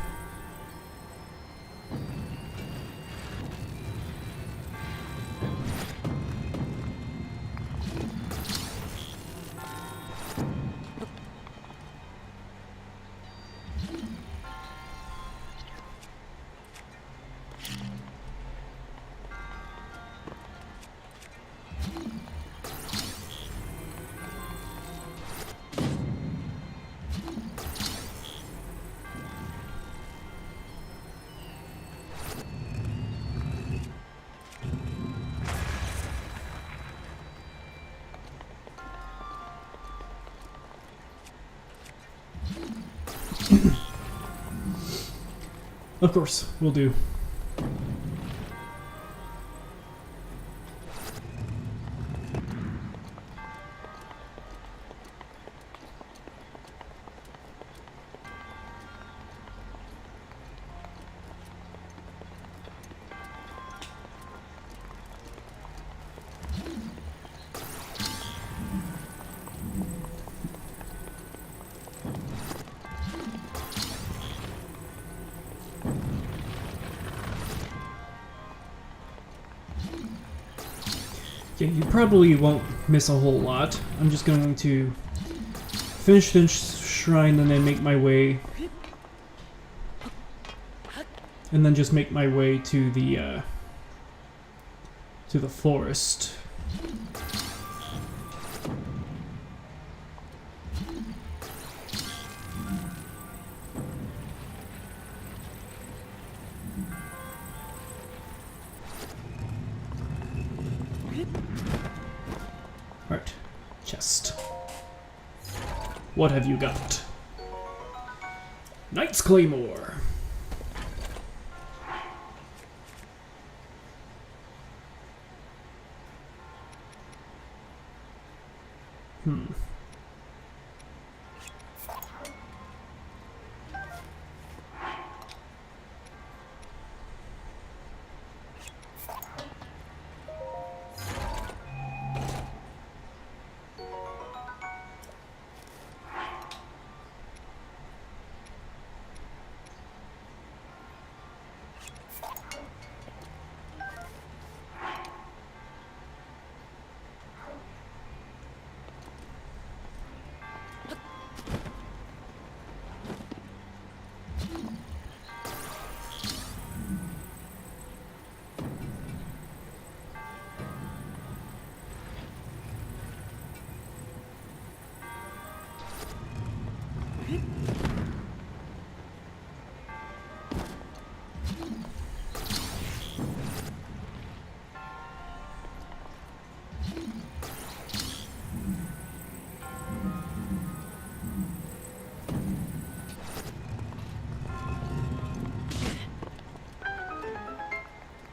Of course, we'll do. Yeah, you probably won't miss a whole lot. I'm just going to finish this shrine and then make my way... And then just make my way to the forest. Alright, chest. What have you got? Knight's Claymore.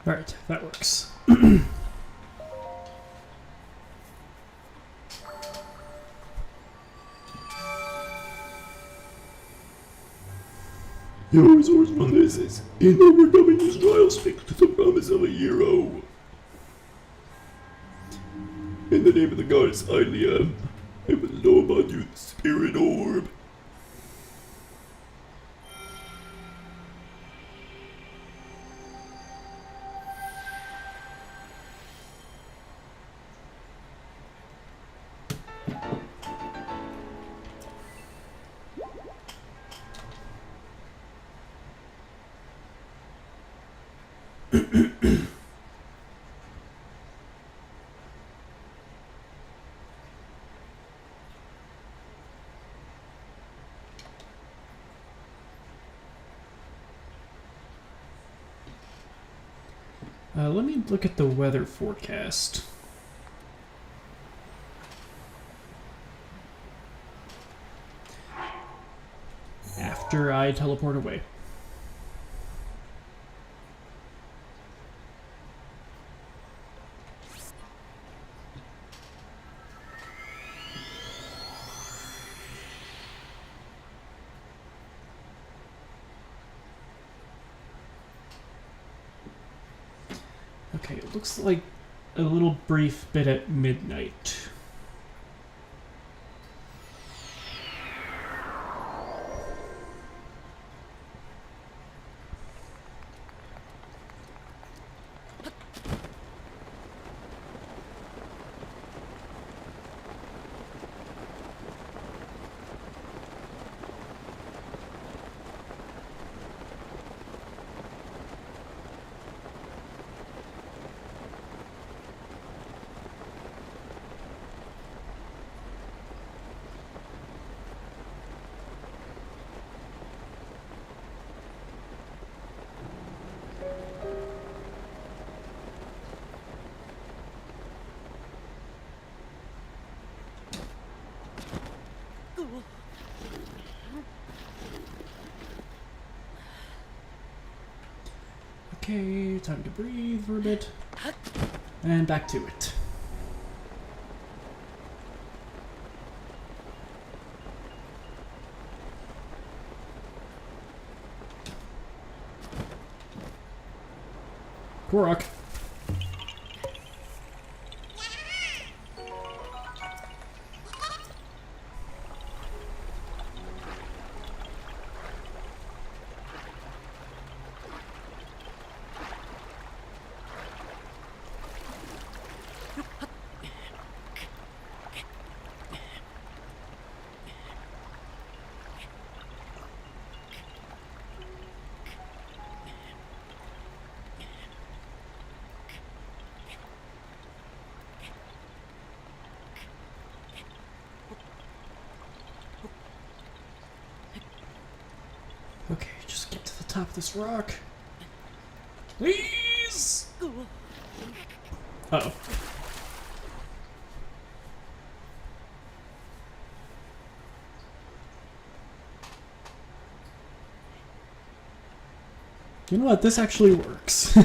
Alright, that works. Your resourcefulness is in overcoming this trial speaks to the promise of a hero. In the name of the goddess Ilia, I will know about you the spirit orb. Let me look at the weather forecast. After I teleport away. Okay, it looks like a little brief bit at midnight. Okay, time to breathe for a bit. And back to it. Korok. Okay, just get to the top of this rock. Please! Uh-oh. You know what? This actually works.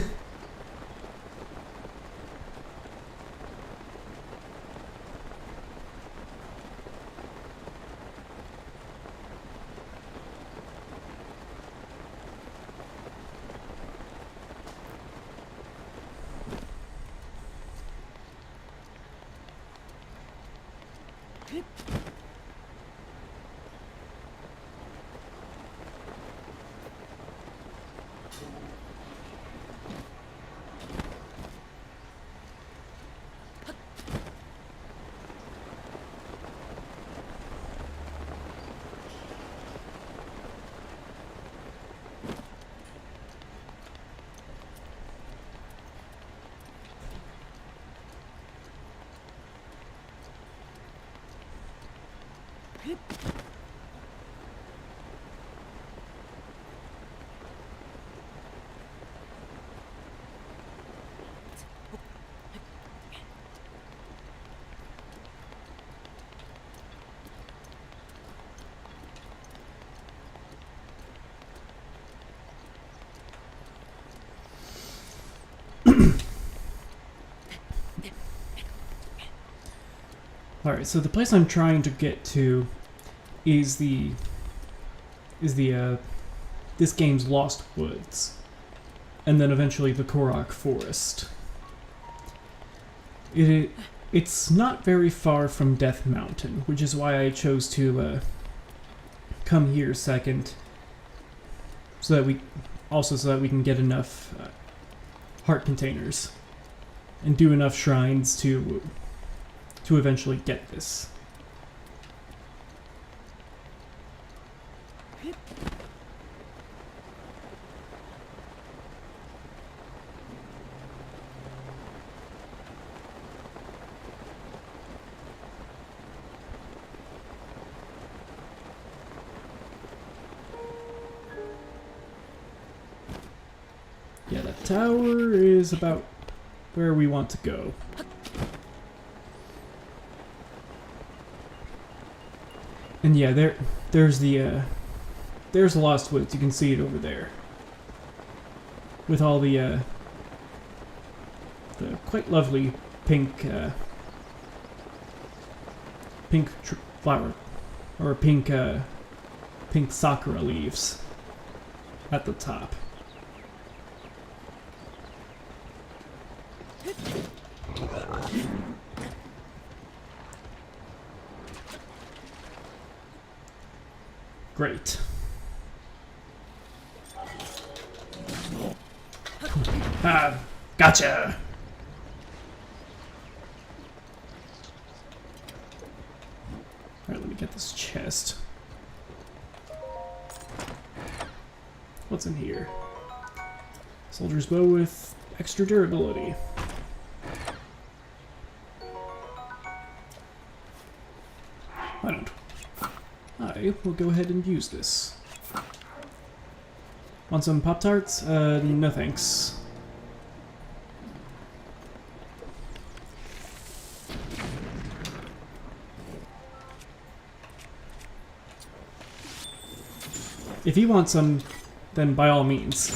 Alright, so the place I'm trying to get to is this game's Lost Woods, and then eventually the Korok Forest. It's not very far from Death Mountain, which is why I chose to come here second, so that we can get enough heart containers and do enough shrines to eventually get this. Yeah, that tower is about where we want to go. And yeah, there's the Lost Woods. You can see it over there, with all the quite lovely pink flower, or pink sakura leaves at the top. Great. Ah, gotcha! Alright, let me get this chest. What's in here? Soldier's bow with extra durability. I will go ahead and use this. Want some Pop-Tarts? No thanks. If you want some, then by all means.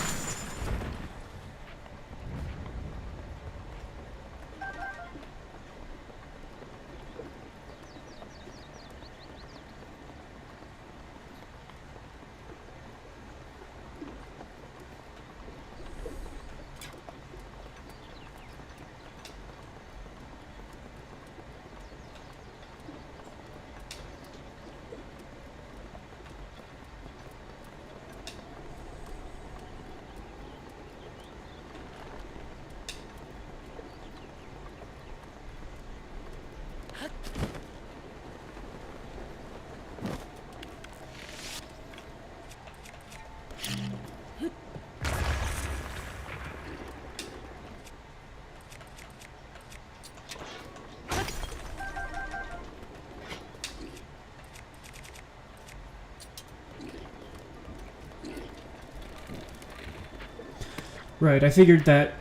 Right, I figured that...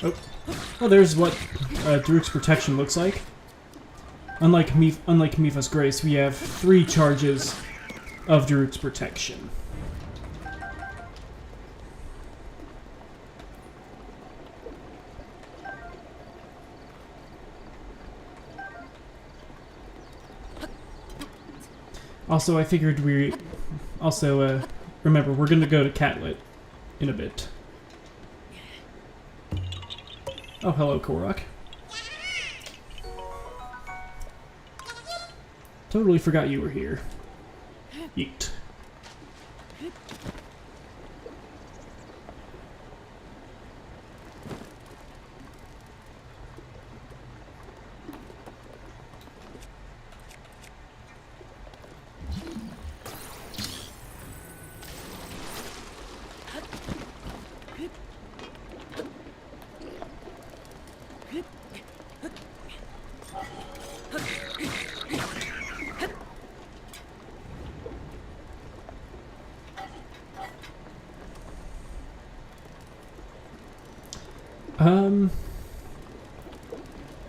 Oh, well, there's what Daruk's protection looks like. Unlike Mifa's Grace, we have 3 charges of Daruk's protection. Also, I figured we... Also, remember, we're gonna go to Catlet in a bit. Oh, hello, Korok. Totally forgot you were here. Yeet.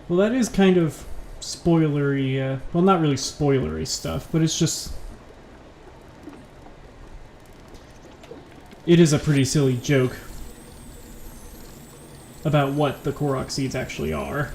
Well, that is kind of spoilery, well, not really spoilery stuff, but it's just... It is a pretty silly joke about what the Korok seeds actually are.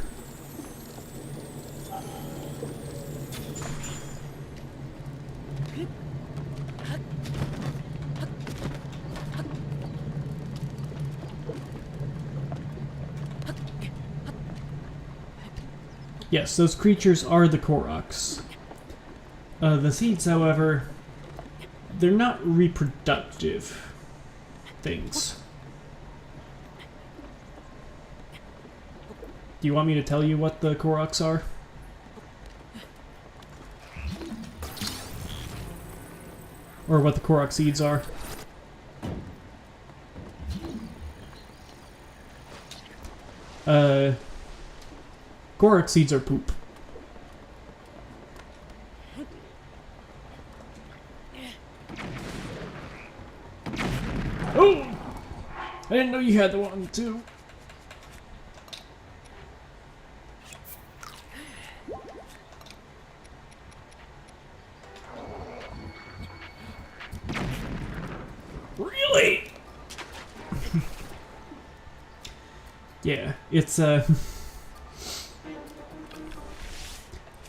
Yes, those creatures are the Koroks. The seeds, however, they're not reproductive things. Do you want me to tell you what the Koroks are? Or what the Korok seeds are? Korok seeds are poop. Oh! I didn't know you had the one too. Really? Yeah, it's yeah,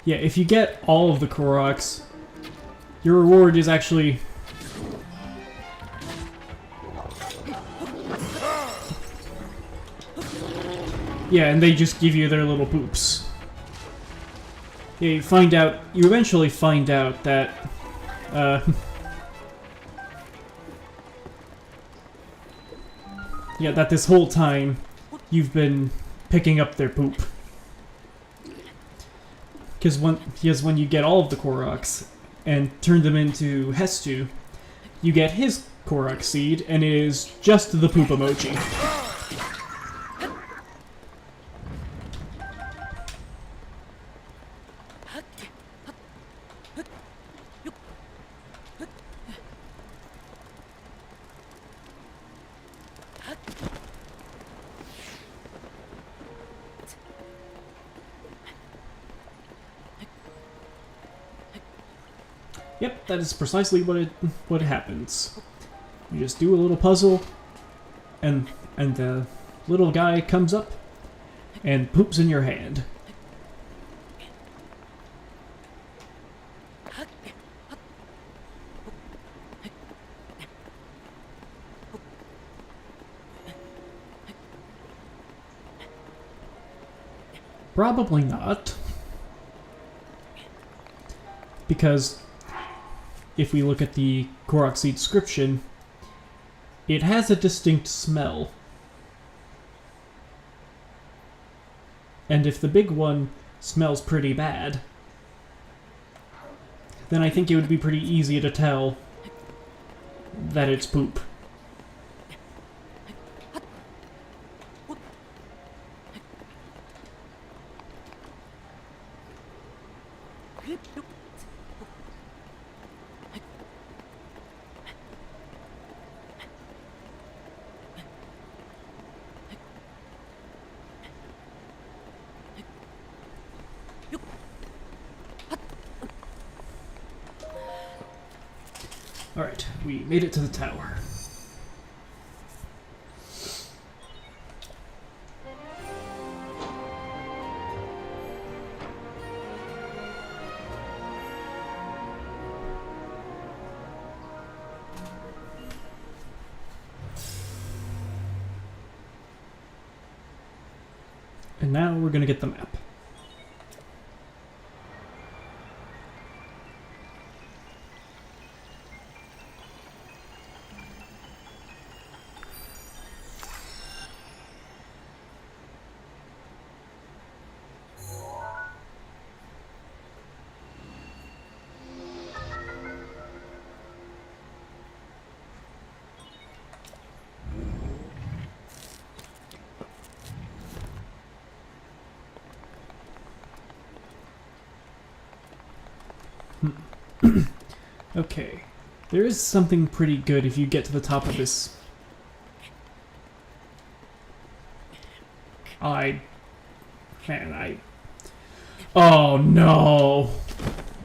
if you get all of the Koroks, your reward is actually... Yeah, and they just give you their little poops. Yeah, you eventually find out that, yeah, that this whole time, you've been picking up their poop. Because when you get all of the Koroks and turn them into Hestu, you get his Korok seed, and it is just the poop emoji. Yep, that is precisely what happens. You just do a little puzzle, and the little guy comes up and poops in your hand. Probably not. Because if we look at the Korok seed description, it has a distinct smell. And if the big one smells pretty bad, then I think it would be pretty easy to tell that it's poop. Alright, we made it to the tower. And now we're gonna get the map. Okay, there is something pretty good if you get to the top of this. Oh no!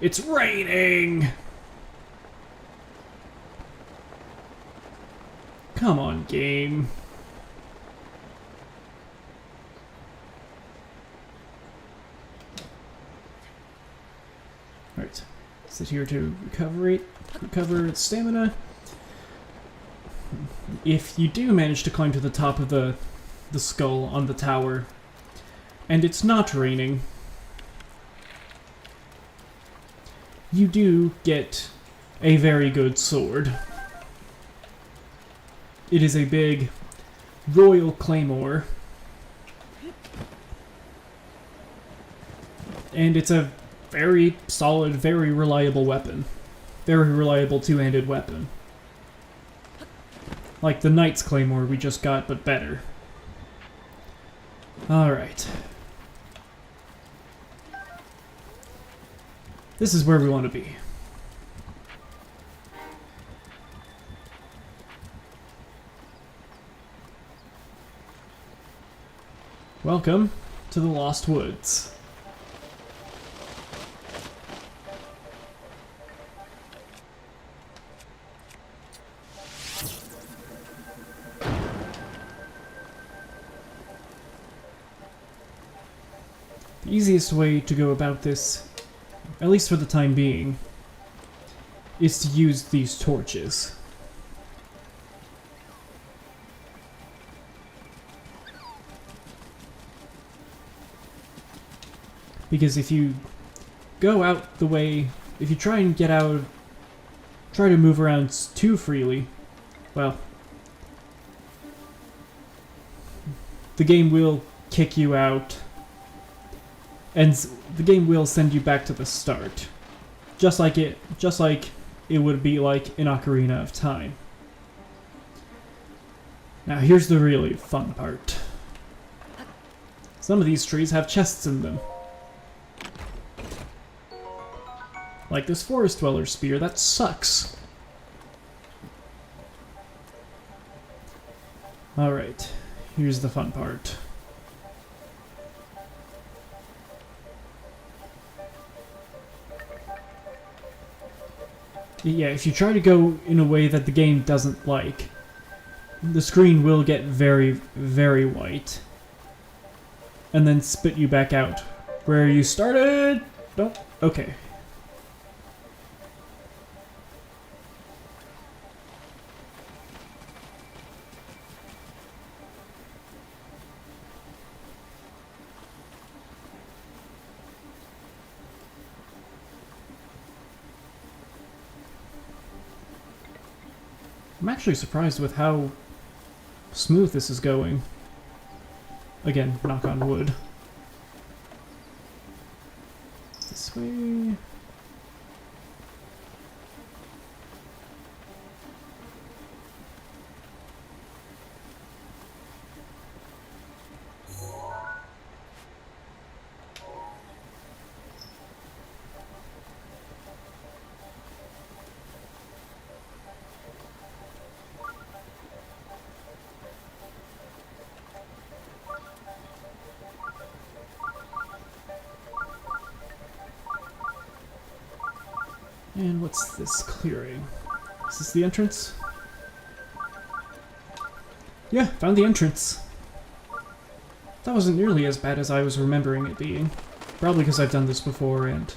It's raining! Come on, game. Right. Sit here to recover its stamina. If you do manage to climb to the top of the skull on the tower, and it's not raining, you do get a very good sword. It is a big royal claymore, and it's a very solid, very reliable weapon. Very reliable two-handed weapon. Like the Knight's Claymore we just got, but better. Alright. This is where we want to be. Welcome to the Lost Woods. The easiest way to go about this, at least for the time being, is to use these torches. Because if you go out the way, if you try and get out, try to move around too freely, well, the game will kick you out, and the game will send you back to the start, just like it would be like in Ocarina of Time. Now here's the really fun part. Some of these trees have chests in them. Like this forest dweller spear, that sucks. Alright, here's the fun part. Yeah, if you try to go in a way that the game doesn't like, the screen will get very, very white. And then spit you back out. Where you started? Don't. Okay. I'm actually surprised with how smooth this is going. Again, knock on wood. This way. And what's this clearing? Is this the entrance? Yeah, found the entrance. That wasn't nearly as bad as I was remembering it being. Probably because I've done this before and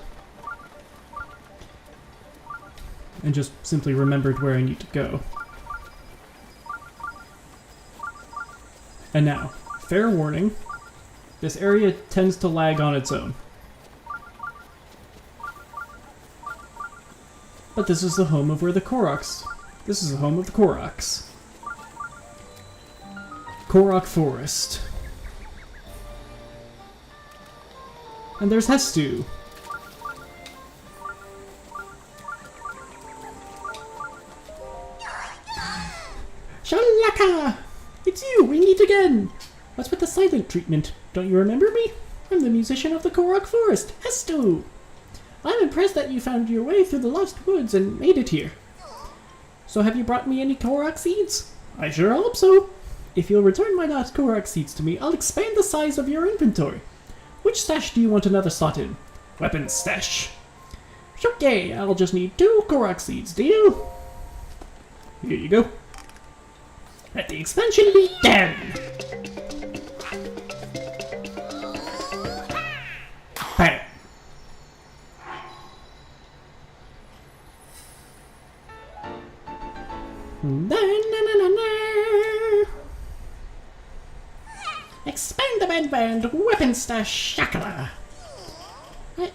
just simply remembered where I need to go. And now, fair warning, this area tends to lag on its own. But this is the home of where the Koroks. This is the home of the Koroks. Korok Forest. And there's Hestu. Shalaka! It's you! We meet again! What's with the silent treatment? Don't you remember me? I'm the musician of the Korok Forest, Hestu! I'm impressed that you found your way through the Lost Woods and made it here. So have you brought me any Korok seeds? I sure hope so. If you'll return my last Korok seeds to me, I'll expand the size of your inventory. Which stash do you want another slot in? Weapons stash. Okay, I'll just need 2 Korok seeds, deal? Here you go. Let the expansion begin! Bam! Expand the band, weapon stash, shakala.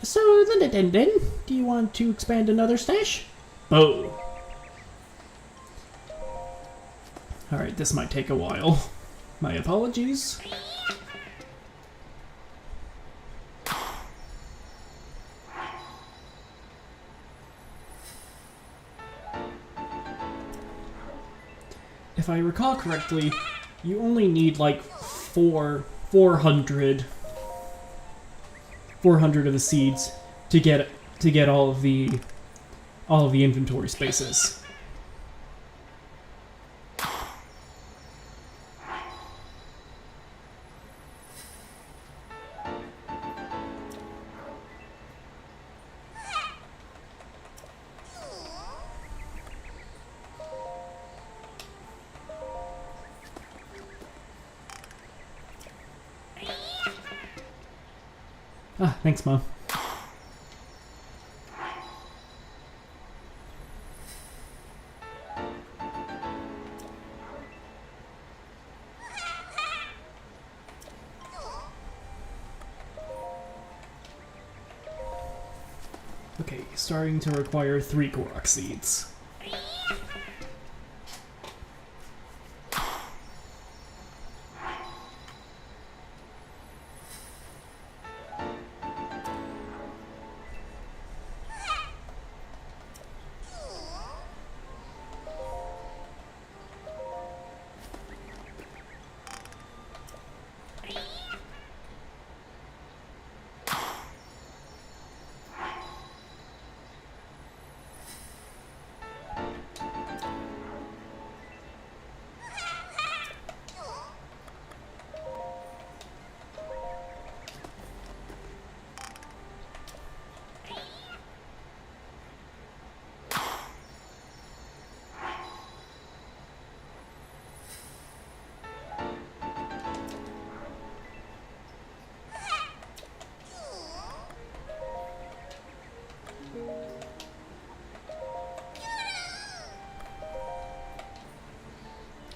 So then, do you want to expand another stash? Oh. Alright, this might take a while. My apologies. If I recall correctly, you only need like 400 of the seeds to get all of the inventory spaces. Ah, thanks, Mom. Okay, starting to require 3 Korok seeds.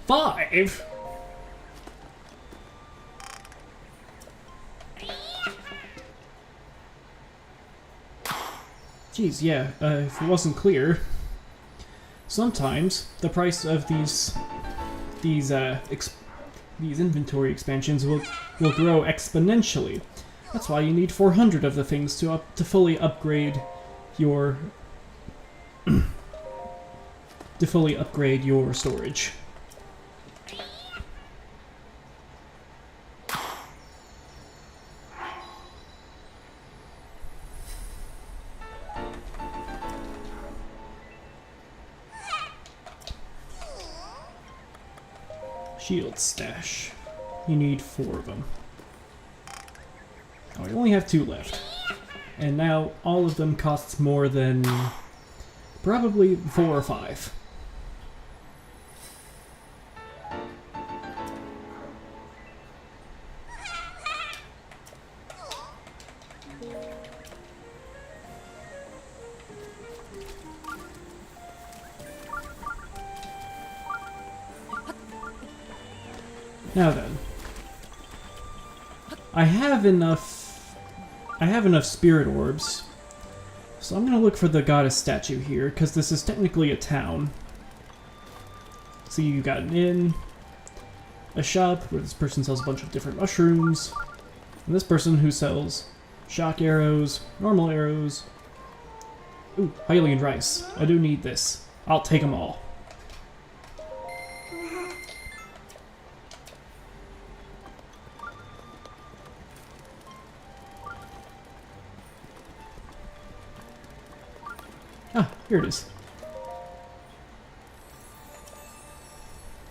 Five? Geez, yeah, if it wasn't clear, sometimes the price of these inventory expansions will grow exponentially. That's why you need 400 of the things to fully upgrade your storage. Shield stash. You need 4 of them. Oh, I only have 2 left. And now all of them costs more than probably 4 or 5. Now then, I have enough spirit orbs, so I'm gonna look for the goddess statue here, because this is technically a town. See, you got an inn, a shop where this person sells a bunch of different mushrooms, and this person who sells shock arrows, normal arrows. Ooh, Hylian rice. I do need this. I'll take them all. Ah, here it is.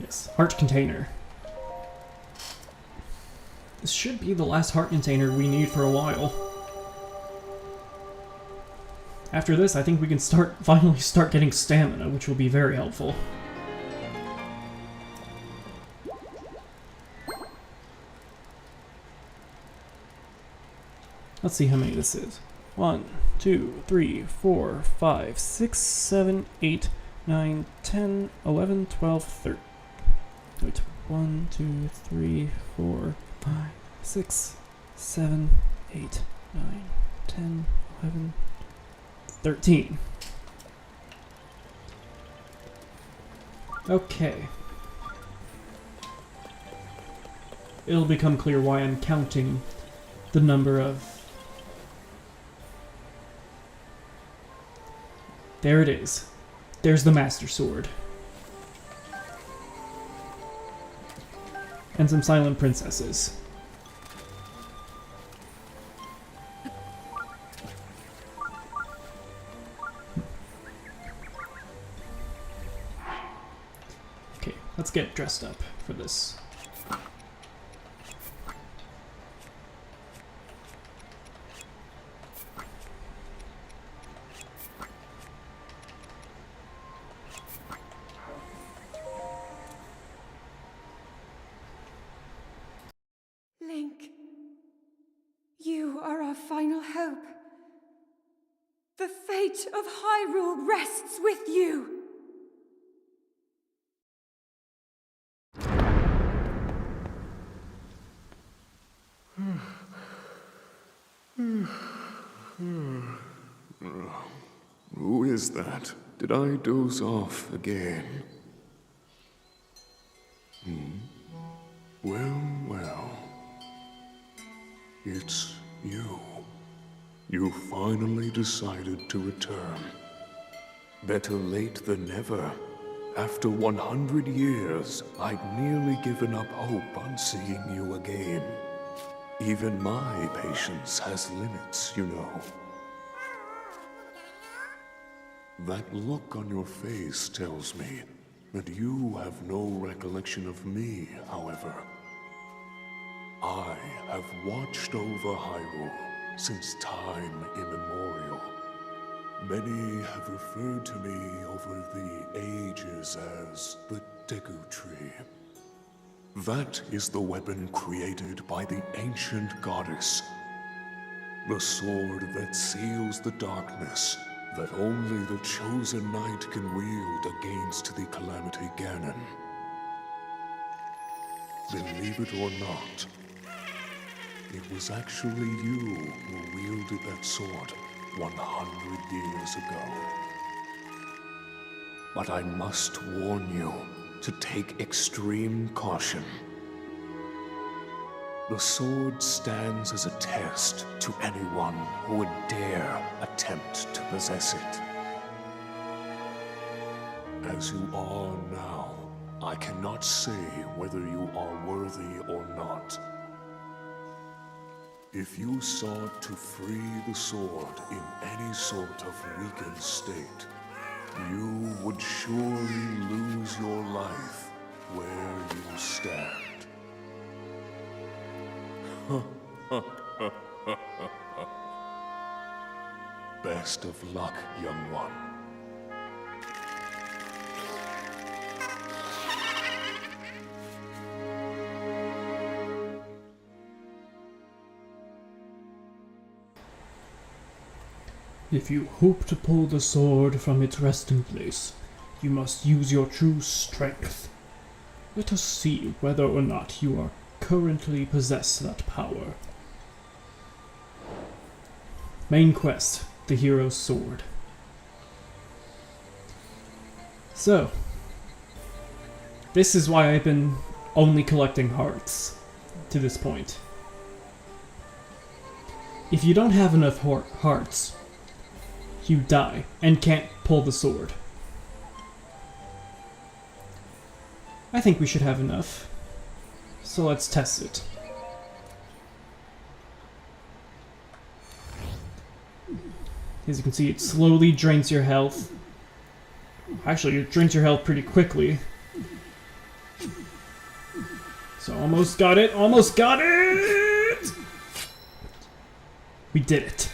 Yes, heart container. This should be the last heart container we need for a while. After this, I think we can finally start getting stamina, which will be very helpful. Let's see how many this is. 1, 2, 3, 4, 5, 6, 7, 8, 9, 10, 11, 12, 13. Wait, 1, 2, 3, 4, 5, 6, 7, 8, 9, 10, 11, 13. Okay. It'll become clear why I'm counting the number of... There it is. There's the Master Sword. And some Silent Princesses. Okay, let's get dressed up for this. Link, you are our final hope. The fate of Hyrule rests with you! Who is that? Did I doze off again? Well. It's you. You finally decided to return. Better late than never. After 100 years, I'd nearly given up hope on seeing you again. Even my patience has limits, you know. That look on your face tells me that you have no recollection of me, however. I have watched over Hyrule since time immemorial. Many have referred to me over the ages as the Deku Tree. That is the weapon created by the ancient goddess. The sword that seals the darkness that only the chosen knight can wield against the Calamity Ganon. Believe it or not, it was actually you who wielded that sword 100 years ago. But I must warn you to take extreme caution. The sword stands as a test to anyone who would dare attempt to possess it. As you are now, I cannot say whether you are worthy or not. If you sought to free the sword in any sort of weakened state, you would surely lose your life where you stand. Best of luck, young one. If you hope to pull the sword from its resting place, you must use your true strength. Let us see whether or not you are currently possess that power. Main quest, the hero's sword. So, this is why I've been only collecting hearts to this point. If you don't have enough hearts, you die and can't pull the sword. I think we should have enough. So let's test it. As you can see, it slowly drains your health. Actually, it drains your health pretty quickly. So almost got it, almost got it! We did it.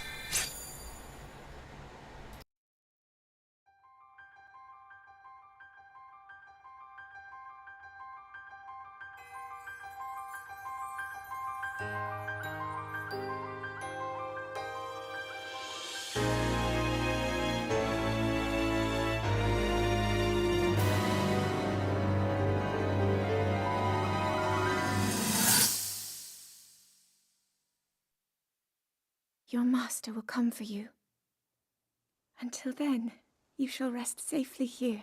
Your master will come for you. Until then, you shall rest safely here.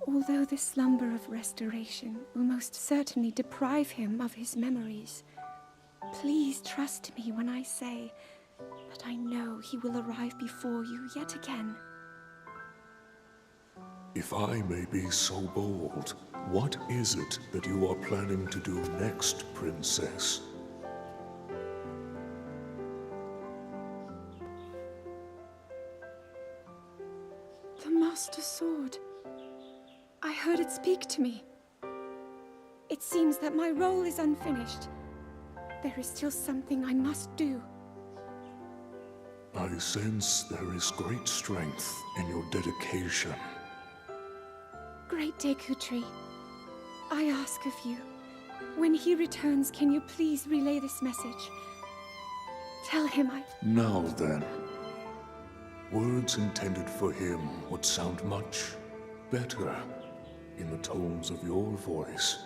Although the slumber of restoration will most certainly deprive him of his memories, please trust me when I say that I know he will arrive before you yet again. If I may be so bold, what is it that you are planning to do next, Princess? The Master Sword. I heard it speak to me. It seems that my role is unfinished. There is still something I must do. I sense there is great strength in your dedication. Great Deku Tree, I ask of you, when he returns, can you please relay this message? Tell him Now then, words intended for him would sound much better in the tones of your voice,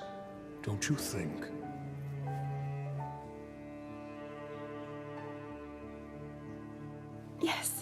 don't you think? Yes.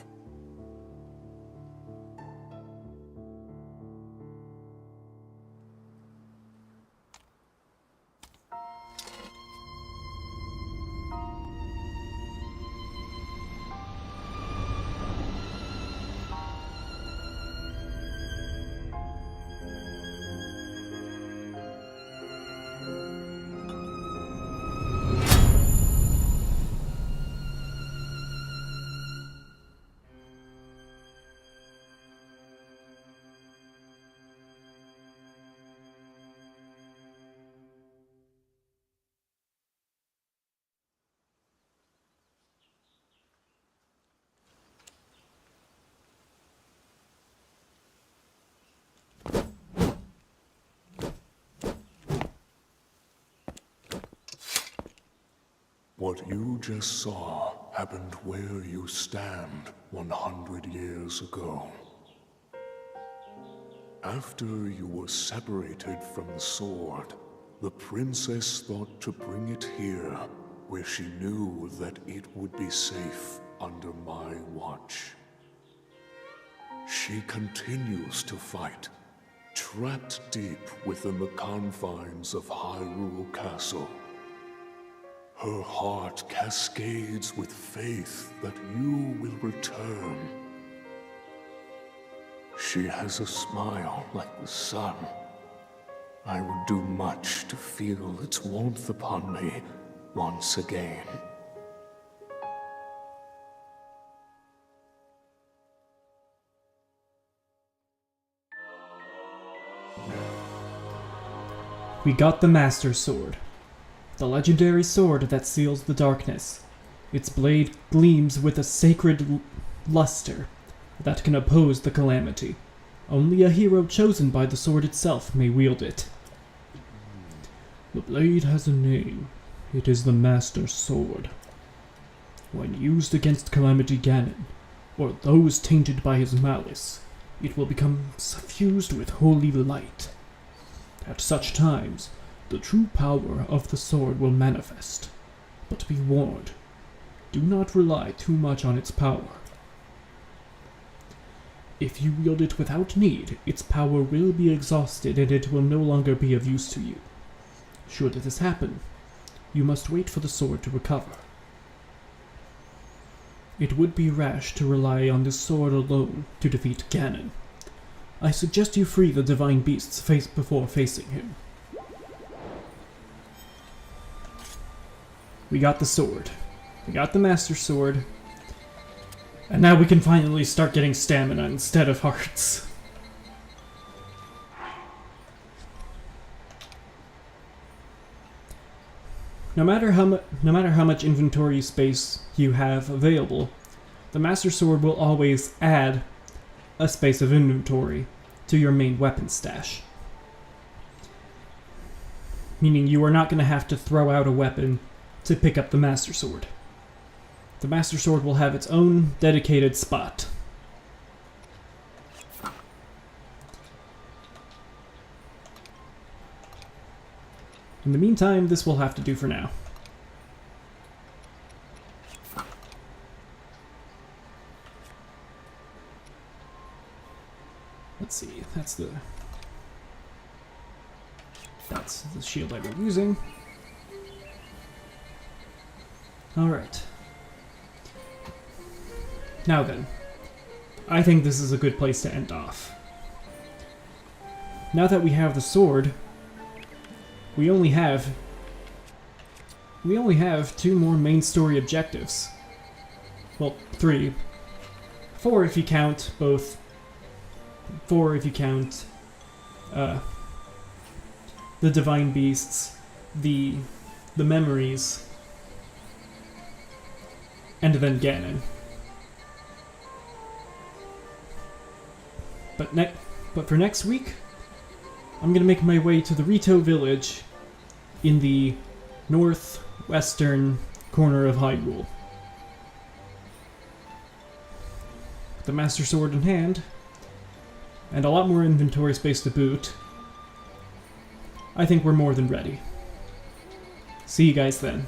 What you just saw happened where you stand 100 years ago. After you were separated from the sword, the princess thought to bring it here, where she knew that it would be safe under my watch. She continues to fight, trapped deep within the confines of Hyrule Castle. Her heart cascades with faith that you will return. She has a smile like the sun. I would do much to feel its warmth upon me once again. We got the Master Sword. The legendary sword that seals the darkness. Its blade gleams with a sacred luster that can oppose the calamity. Only a hero chosen by the sword itself may wield it. The blade has a name. It is the Master Sword. When used against Calamity Ganon, or those tainted by his malice, it will become suffused with holy light. At such times, the true power of the sword will manifest. But be warned, do not rely too much on its power. If you wield it without need, its power will be exhausted and it will no longer be of use to you. Should this happen, you must wait for the sword to recover. It would be rash to rely on this sword alone to defeat Ganon. I suggest you free the divine beasts before facing him. We got the sword. We got the Master Sword. And now we can finally start getting stamina instead of hearts. No matter how much inventory space you have available, the Master Sword will always add a space of inventory to your main weapon stash. Meaning you are not going to have to throw out a weapon to pick up the Master Sword. The Master Sword will have its own dedicated spot. In the meantime, this will have to do for now. Let's see, that's the shield I was using. Alright. Now then, I think this is a good place to end off. Now that we have the sword, we only have 2 more main story objectives. Well, 3. 4 if you count both. 4 if you count the divine beasts, the memories, and then Ganon. But for next week, I'm gonna make my way to the Rito village in the northwestern corner of Hyrule. the Master Sword in hand, and a lot more inventory space to boot, I think we're more than ready. See you guys then.